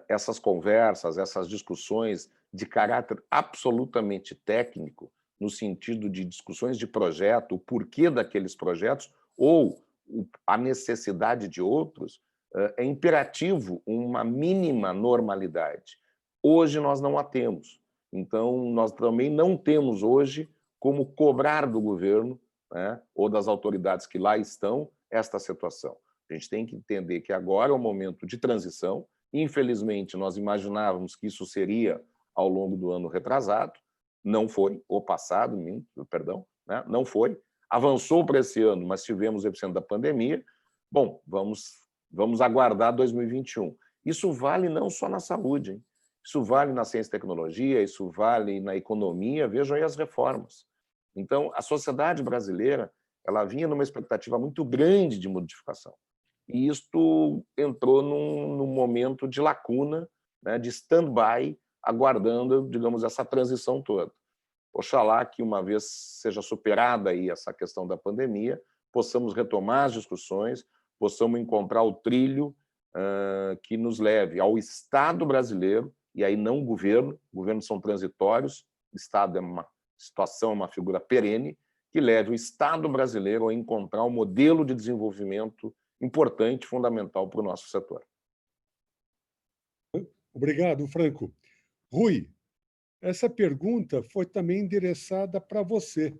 essas conversas, essas discussões de caráter absolutamente técnico, no sentido de discussões de projeto, o porquê daqueles projetos, ou a necessidade de outros, é imperativo uma mínima normalidade. Hoje nós não a temos. Então, nós também não temos hoje como cobrar do governo, né, ou das autoridades que lá estão, esta situação. A gente tem que entender que agora é um momento de transição. Infelizmente, nós imaginávamos que isso seria ao longo do ano retrasado. Não foi, ou passado, perdão, né? Não foi. Avançou para esse ano, mas tivemos o epicentro da pandemia. Bom, vamos aguardar 2021. Isso vale não só na saúde, hein? Isso vale na ciência e tecnologia, isso vale na economia, vejam aí as reformas. Então, a sociedade brasileira ela vinha numa expectativa muito grande de modificação. E isto entrou num momento de lacuna, né, de stand-by, aguardando, digamos, essa transição toda. Oxalá que, uma vez seja superada aí essa questão da pandemia, possamos retomar as discussões, possamos encontrar o trilho que nos leve ao Estado brasileiro, e aí não governo, governos são transitórios, Estado é uma situação, uma figura perene, que leve o Estado brasileiro a encontrar um modelo de desenvolvimento importante, fundamental para o nosso setor. Obrigado, Franco. Rui, essa pergunta foi também endereçada para você.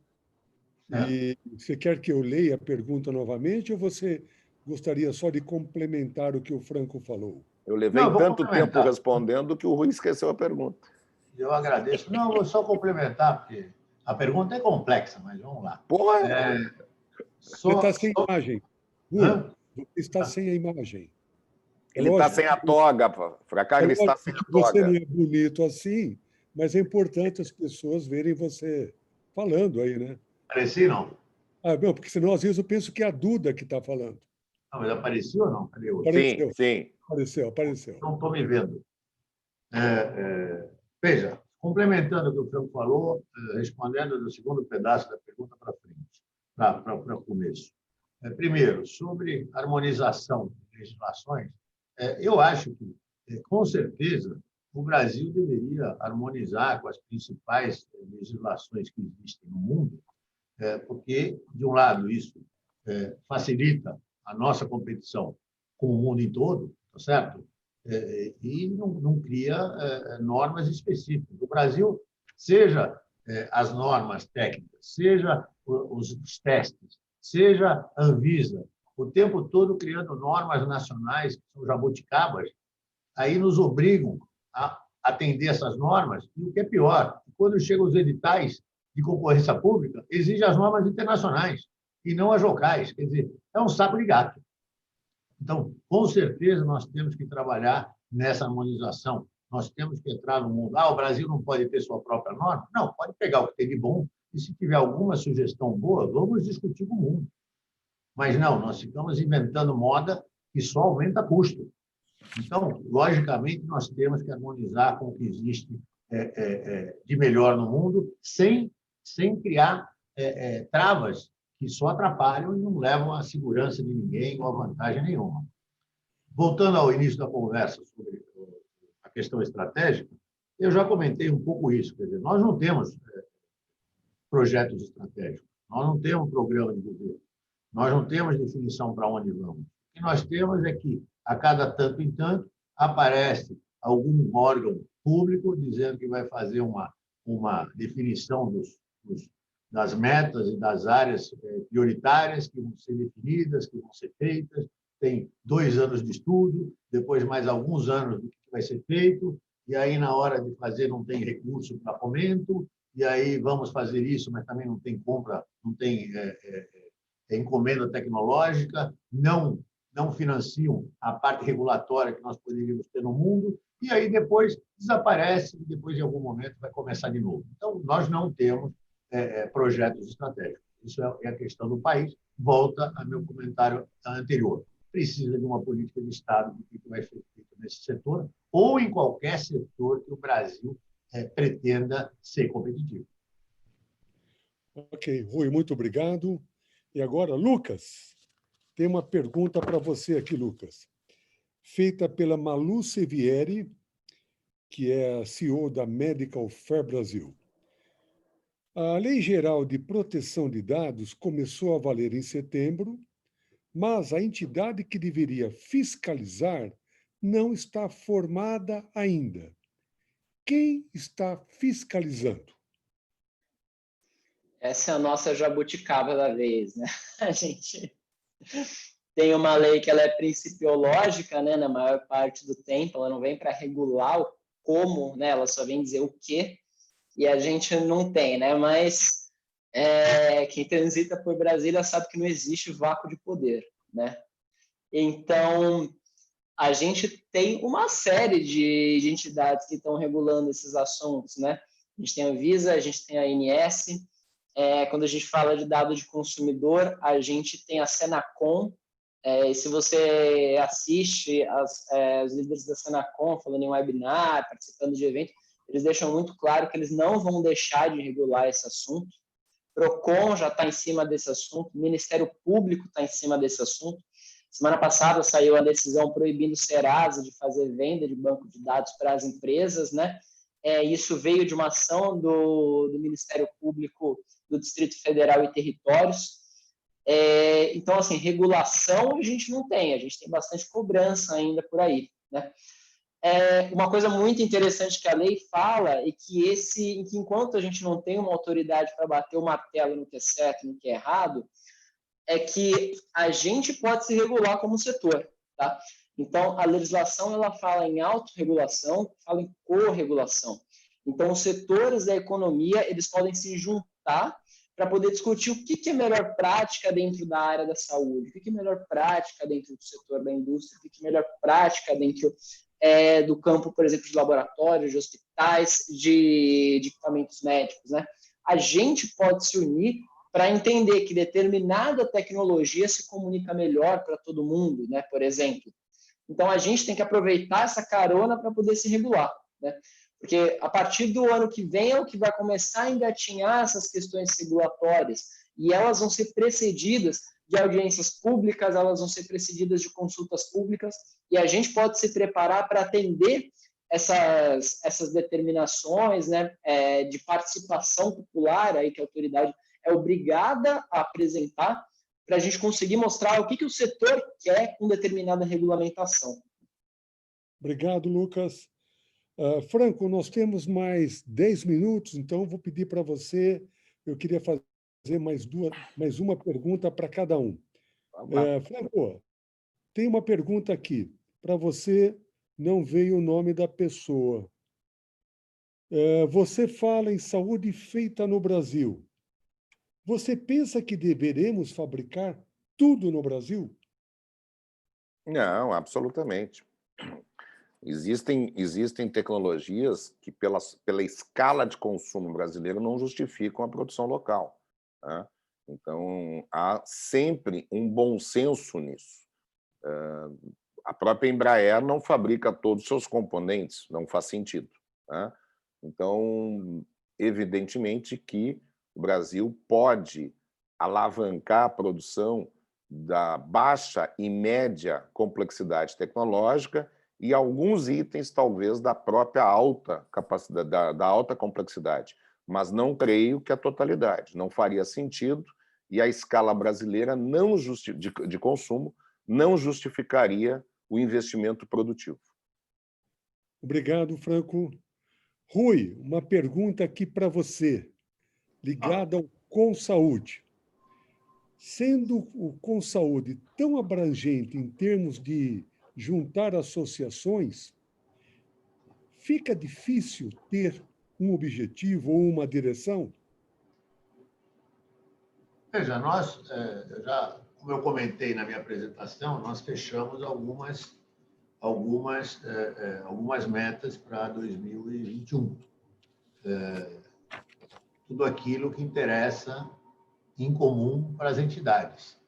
E você quer que eu leia a pergunta novamente ou você gostaria só de complementar o que o Franco falou? Eu levei tanto tempo respondendo que o Rui esqueceu a pergunta. Eu agradeço. Não, vou só complementar, porque a pergunta é complexa, mas vamos lá. Você está sem imagem. Rui, você está sem a imagem. Ele está sem a toga, Fracag, ele está sem a toga. Você não é bonito assim, mas é importante as pessoas verem você falando aí, né? Apareci, não? Não, porque senão, às vezes, eu penso que é a Duda que está falando. Não, mas apareceu ou não? Cadê o outro? Apareceu. Sim. Apareceu. Não estou me vendo. Veja, complementando o que o Franco falou, respondendo do segundo pedaço da pergunta para frente, para o começo. Primeiro, sobre harmonização de legislações, eu acho que, com certeza, o Brasil deveria harmonizar com as principais legislações que existem no mundo, porque, de um lado, isso facilita a nossa competição com o mundo em todo, tá certo? E não cria normas específicas. O Brasil, seja as normas técnicas, seja os testes, seja a Anvisa, o tempo todo criando normas nacionais, que são jabuticabas, aí nos obrigam a atender essas normas. E o que é pior, quando chegam os editais de concorrência pública, exigem as normas internacionais e não as locais. Quer dizer, é um saco de gato. Então, com certeza, nós temos que trabalhar nessa harmonização. Nós temos que entrar no mundo. O Brasil não pode ter sua própria norma? Não, pode pegar o que tem de bom e, se tiver alguma sugestão boa, vamos discutir com o mundo. Mas não, nós ficamos inventando moda que só aumenta custo. Então, logicamente, nós temos que harmonizar com o que existe de melhor no mundo, sem criar travas que só atrapalham e não levam à segurança de ninguém ou à vantagem nenhuma. Voltando ao início da conversa sobre a questão estratégica, eu já comentei um pouco isso. Quer dizer, nós não temos projetos estratégicos, nós não temos programa de governo, nós não temos definição para onde vamos. O que nós temos é que, a cada tanto em tanto, aparece algum órgão público dizendo que vai fazer uma definição das metas e das áreas prioritárias que vão ser definidas, que vão ser feitas. Tem 2 anos de estudo, depois mais alguns anos do que vai ser feito, e aí, na hora de fazer, não tem recurso para fomento, e aí vamos fazer isso, mas também não tem compra, não tem encomenda tecnológica, não financiam a parte regulatória que nós poderíamos ter no mundo, e aí depois desaparece, e depois, em algum momento, vai começar de novo. Então, nós não temos projetos estratégicos. Isso é a questão do país. Volta ao meu comentário anterior. Precisa de uma política de Estado do que vai ser feito nesse setor, ou em qualquer setor que o Brasil pretenda ser competitivo. Ok, Rui, muito obrigado. E agora, Lucas, tem uma pergunta para você aqui, Lucas, feita pela Malu Sevieri, que é a CEO da Medical Fair Brasil. A Lei Geral de Proteção de Dados começou a valer em setembro, mas a entidade que deveria fiscalizar não está formada ainda. Quem está fiscalizando? Essa é a nossa jabuticaba da vez, né? A gente tem uma lei que ela é principiológica, né, na maior parte do tempo, ela não vem para regular o como, né, ela só vem dizer o quê, e a gente não tem, né, mas quem transita por Brasília sabe que não existe vácuo de poder, né? Então, a gente tem uma série de entidades que estão regulando esses assuntos, né? A gente tem a Anvisa, a gente tem a ANS, quando a gente fala de dado de consumidor, a gente tem a Senacom, e se você assiste os líderes da Senacom falando em webinar, participando de evento, eles deixam muito claro que eles não vão deixar de regular esse assunto. Procon já está em cima desse assunto, o Ministério Público está em cima desse assunto. Semana passada saiu a decisão proibindo o Serasa de fazer venda de banco de dados para as empresas, né? Isso veio de uma ação do Ministério Público do Distrito Federal e Territórios. Então, assim, regulação a gente não tem, a gente tem bastante cobrança ainda por aí, né? Uma coisa muito interessante que a lei fala é que enquanto a gente não tem uma autoridade para bater o martelo no que é certo e no que é errado, é que a gente pode se regular como setor, tá? Então, a legislação ela fala em autorregulação, fala em corregulação. Então, os setores da economia eles podem se juntar para poder discutir o que é melhor prática dentro da área da saúde, o que é melhor prática dentro do setor da indústria, o que é melhor prática dentro do campo, por exemplo, de laboratórios, de hospitais, de equipamentos médicos, né? A gente pode se unir para entender que determinada tecnologia se comunica melhor para todo mundo, né? Por exemplo. Então, a gente tem que aproveitar essa carona para poder se regular, né? Porque a partir do ano que vem é o que vai começar a engatinhar essas questões regulatórias e elas vão ser precedidas de audiências públicas, elas vão ser precedidas de consultas públicas e a gente pode se preparar para atender essas determinações, né, de participação popular aí que a autoridade é obrigada a apresentar para a gente conseguir mostrar o que o setor quer com determinada regulamentação. Obrigado, Lucas. Franco, nós temos mais 10 minutos, então vou pedir para você, eu queria fazer mais uma pergunta para cada um. Franco, tem uma pergunta aqui. Para você, não veio o nome da pessoa. Você fala em saúde feita no Brasil. Você pensa que deveremos fabricar tudo no Brasil? Não, absolutamente. Existem tecnologias que, pela escala de consumo brasileiro, não justificam a produção local, né? Então, há sempre um bom senso nisso. A própria Embraer não fabrica todos os seus componentes, não faz sentido, né? Então, evidentemente que o Brasil pode alavancar a produção da baixa e média complexidade tecnológica e alguns itens, talvez, da própria alta capacidade, da alta complexidade. Mas não creio que a totalidade. Não faria sentido e a escala brasileira de consumo não justificaria o investimento produtivo. Obrigado, Franco. Rui, uma pergunta aqui para você, ligada ao Consaúde. Sendo o Consaúde tão abrangente em termos de juntar associações, fica difícil ter um objetivo ou uma direção? Veja, como eu comentei na minha apresentação, nós fechamos algumas metas para 2021. Tudo aquilo que interessa em comum para as entidades.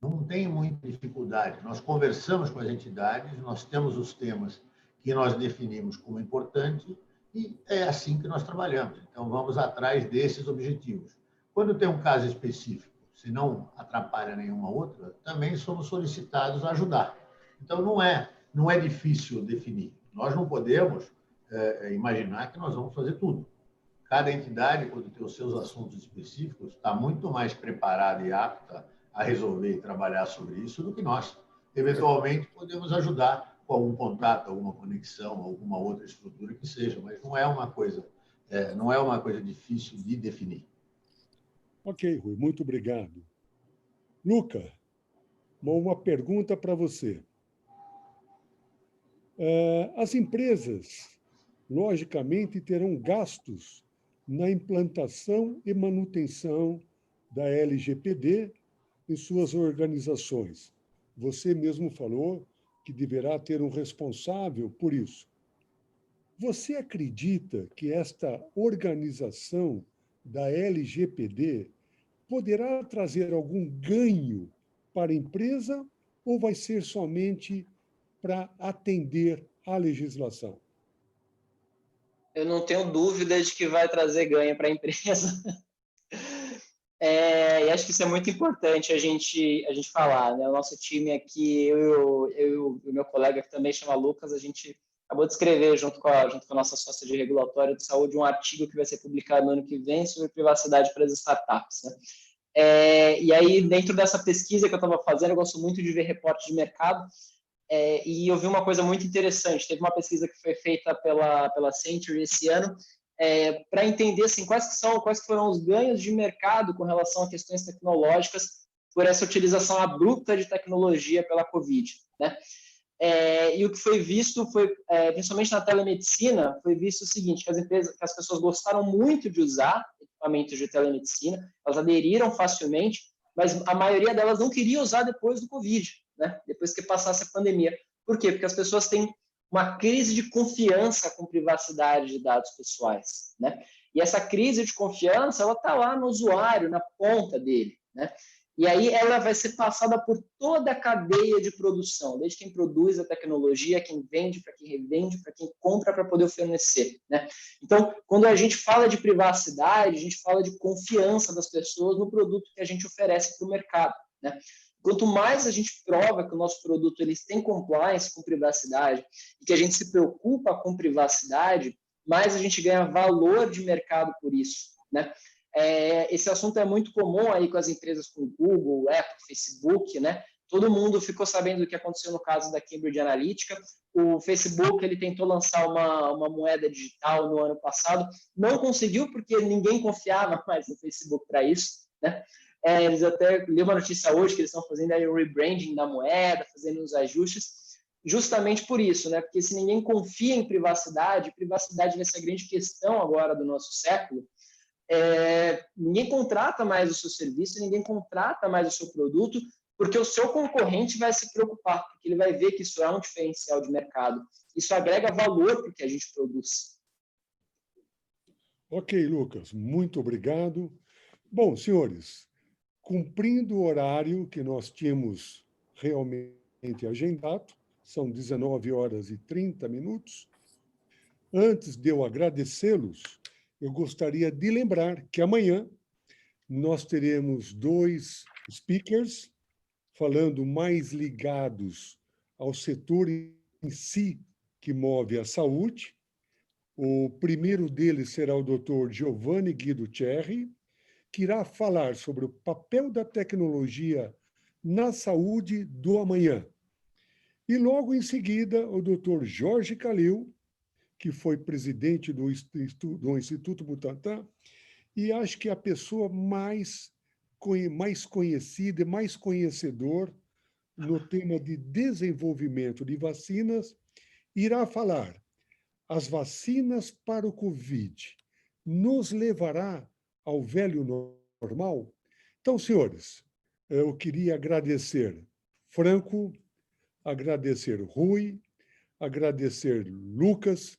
Não tem muita dificuldade. Nós conversamos com as entidades, nós temos os temas que nós definimos como importante e é assim que nós trabalhamos. Então, vamos atrás desses objetivos. Quando tem um caso específico, se não atrapalha nenhuma outra, também somos solicitados a ajudar. Então, não é difícil definir. Nós não podemos imaginar que nós vamos fazer tudo. Cada entidade, quando tem os seus assuntos específicos, está muito mais preparada e apta a resolver e trabalhar sobre isso do que nós. Eventualmente, podemos ajudar com algum contato, alguma conexão, alguma outra estrutura que seja, mas não é uma coisa difícil de definir. Ok, Rui, muito obrigado. Luca, uma pergunta para você. As empresas, logicamente, terão gastos na implantação e manutenção da LGPD em suas organizações. Você mesmo falou que deverá ter um responsável por isso. Você acredita que esta organização da LGPD poderá trazer algum ganho para a empresa ou vai ser somente para atender à legislação? Eu não tenho dúvida de que vai trazer ganho para a empresa. E acho que isso é muito importante a gente falar, né? O nosso time aqui, eu e o meu colega, que também chama Lucas, a gente acabou de escrever, junto com a nossa sócia de regulatório de saúde, um artigo que vai ser publicado no ano que vem sobre privacidade para as startups, né? E aí, dentro dessa pesquisa que eu estava fazendo, eu gosto muito de ver reportes de mercado, e eu vi uma coisa muito interessante. Teve uma pesquisa que foi feita pela Century esse ano, para entender assim, quais foram os ganhos de mercado com relação a questões tecnológicas por essa utilização abrupta de tecnologia pela Covid, né? E o que foi visto foi, principalmente na telemedicina, foi visto o seguinte, que as pessoas gostaram muito de usar equipamentos de telemedicina, elas aderiram facilmente, mas a maioria delas não queria usar depois do Covid, né? Depois que passasse a pandemia. Por quê? Porque as pessoas têm uma crise de confiança com privacidade de dados pessoais, né? E essa crise de confiança, ela está lá no usuário, na ponta dele, né? E aí ela vai ser passada por toda a cadeia de produção, desde quem produz a tecnologia, quem vende, para quem revende, para quem compra para poder fornecer, né? Então, quando a gente fala de privacidade, a gente fala de confiança das pessoas no produto que a gente oferece para o mercado, né? Quanto mais a gente prova que o nosso produto ele tem compliance com privacidade e que a gente se preocupa com privacidade, mais a gente ganha valor de mercado por isso, né? Esse assunto é muito comum aí com as empresas como Google, Apple, Facebook, né? Todo mundo ficou sabendo do que aconteceu no caso da Cambridge Analytica. O Facebook ele tentou lançar uma moeda digital no ano passado, não conseguiu porque ninguém confiava mais no Facebook para isso, né? Eles até li uma notícia hoje que eles estão fazendo aí o rebranding da moeda, fazendo os ajustes, justamente por isso, né? Porque se ninguém confia em privacidade vai ser a grande questão agora do nosso século. Ninguém contrata mais o seu serviço, ninguém contrata mais o seu produto, porque o seu concorrente vai se preocupar, porque ele vai ver que isso é um diferencial de mercado. Isso agrega valor para o que a gente produz. Ok, Lucas, muito obrigado. Bom, senhores, cumprindo o horário que nós tínhamos realmente agendado, são 19h30. Antes de eu agradecê-los, eu gostaria de lembrar que amanhã nós teremos 2 speakers falando mais ligados ao setor em si que move a saúde. O primeiro deles será o Dr. Giovanni Guido-Cherry, que irá falar sobre o papel da tecnologia na saúde do amanhã. E logo em seguida, o Dr. Jorge Calil, que foi presidente do Instituto Butantan, e acho que a pessoa mais conhecida e mais conhecedor no tema de desenvolvimento de vacinas, irá falar: as vacinas para o Covid nos levará ao velho normal? Então, senhores, eu queria agradecer Franco, agradecer Rui, agradecer Lucas,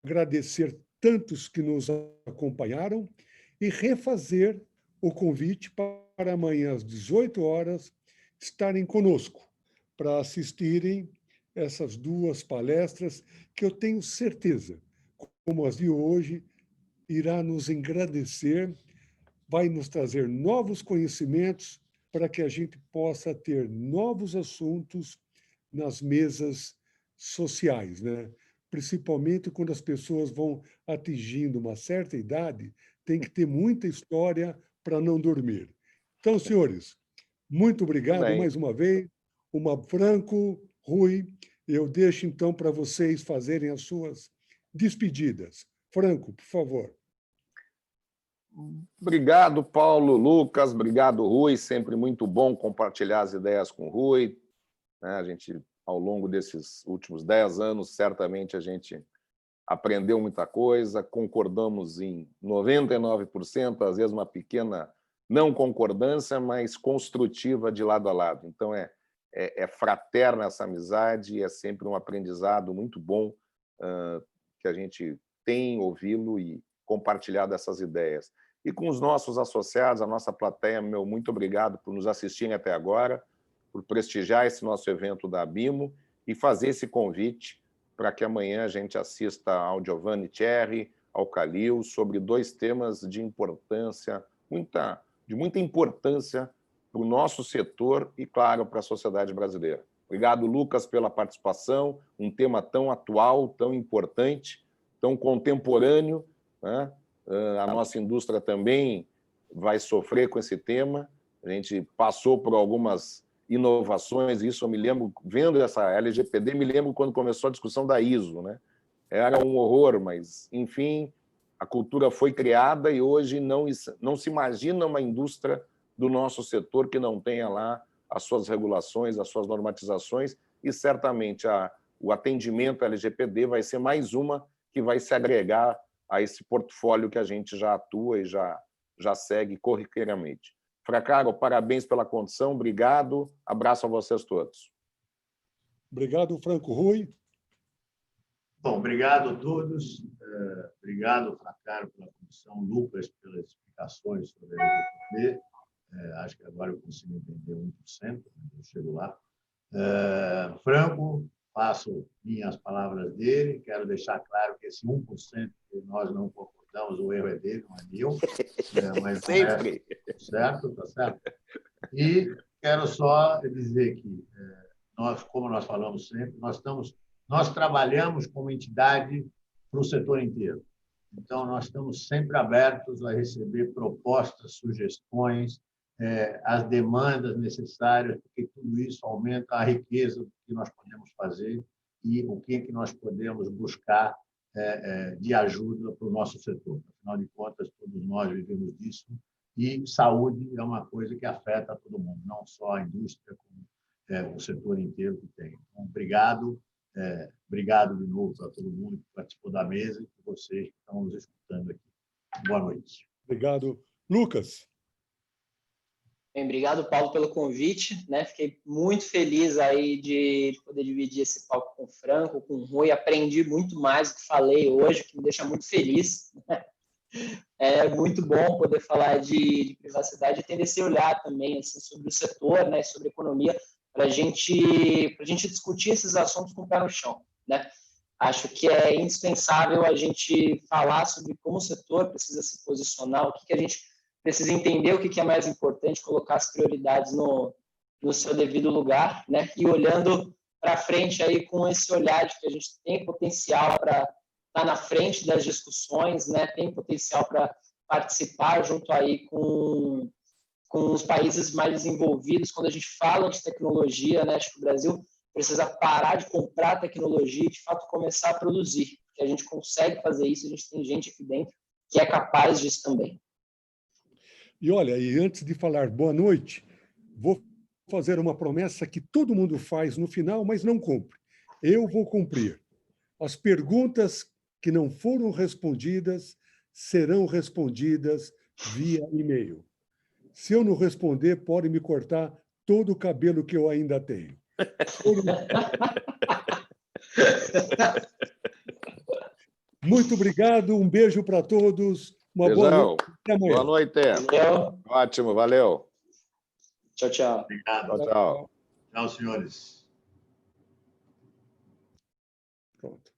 agradecer tantos que nos acompanharam e refazer o convite para amanhã às 18 horas estarem conosco para assistirem essas 2 palestras que eu tenho certeza, como as de hoje, irá nos engrandecer, vai nos trazer novos conhecimentos para que a gente possa ter novos assuntos nas mesas sociais, né? Principalmente quando as pessoas vão atingindo uma certa idade, tem que ter muita história para não dormir. Então, senhores, muito obrigado mais uma vez. Franco, Rui, eu deixo então para vocês fazerem as suas despedidas. Franco, por favor. Obrigado, Paulo, Lucas, obrigado, Rui, sempre muito bom compartilhar as ideias com o Rui. A gente, ao longo desses últimos 10 anos, certamente a gente aprendeu muita coisa, concordamos em 99%, às vezes uma pequena não concordância, mas construtiva de lado a lado. Então, é fraterna essa amizade e é sempre um aprendizado muito bom que a gente tem ouvido e compartilhado essas ideias. E com os nossos associados, a nossa plateia, meu muito obrigado por nos assistirem até agora, por prestigiar esse nosso evento da Abimo e fazer esse convite para que amanhã a gente assista ao Giovanni Cherry, ao Calil, sobre 2 temas de importância, de muita importância para o nosso setor e, claro, para a sociedade brasileira. Obrigado, Lucas, pela participação, um tema tão atual, tão importante, tão contemporâneo, né? A nossa indústria também vai sofrer com esse tema. A gente passou por algumas inovações, isso eu me lembro, vendo essa LGPD, me lembro quando começou a discussão da ISO, né? Era um horror, mas, enfim, a cultura foi criada e hoje não se imagina uma indústria do nosso setor que não tenha lá as suas regulações, as suas normatizações, e certamente o atendimento LGPD vai ser mais uma que vai se agregar a esse portfólio que a gente já atua e já segue corriqueiramente. Fracaro, parabéns pela condição, obrigado, abraço a vocês todos. Obrigado, Franco. Rui? Bom, obrigado a todos, obrigado, Fracaro, pela condição, Lucas, pelas explicações sobre a LGPD. Acho que agora eu consigo entender 1%, eu chego lá. Franco, faço minhas palavras dele, quero deixar claro que esse 1% que nós não concordamos, o erro é dele, não é meu. Mas sempre. Certo, tá certo. E quero só dizer que nós, como nós falamos sempre, nós trabalhamos como entidade para o setor inteiro. Então, nós estamos sempre abertos a receber propostas, sugestões, as demandas necessárias, porque tudo isso aumenta a riqueza do que nós podemos fazer e o que nós podemos buscar de ajuda para o nosso setor. Afinal de contas, todos nós vivemos disso e saúde é uma coisa que afeta todo mundo, não só a indústria, como o setor inteiro que tem. Então, obrigado. Obrigado de novo a todo mundo que participou da mesa e a vocês que estão nos escutando aqui. Boa noite. Obrigado. Lucas? Bem, obrigado, Paulo, pelo convite, né? Fiquei muito feliz aí de poder dividir esse palco com o Franco, com o Rui. Aprendi muito mais do que falei hoje, que me deixa muito feliz. É muito bom poder falar de privacidade e ter esse olhar também assim, sobre o setor, né? Sobre a economia, para a gente discutir esses assuntos com o pé no chão, né? Acho que é indispensável a gente falar sobre como o setor precisa se posicionar, o que a gente precisa entender o que é mais importante, colocar as prioridades no seu devido lugar, né? E olhando para frente aí com esse olhar de que a gente tem potencial para estar na frente das discussões, né? Tem potencial para participar junto aí com os países mais desenvolvidos. Quando a gente fala de tecnologia, né? Acho que o Brasil precisa parar de comprar tecnologia e, de fato, começar a produzir. Porque a gente consegue fazer isso, a gente tem gente aqui dentro que é capaz disso também. E olha, e antes de falar boa noite, vou fazer uma promessa que todo mundo faz no final, mas não cumpre. Eu vou cumprir. As perguntas que não foram respondidas serão respondidas via e-mail. Se eu não responder, pode me cortar todo o cabelo que eu ainda tenho. Muito obrigado, um beijo para todos. Uma boa noite. Até amanhã. Boa noite. Valeu. Ótimo, valeu. Tchau, tchau. Obrigado. Tchau, tchau. Tchau, senhores. Pronto.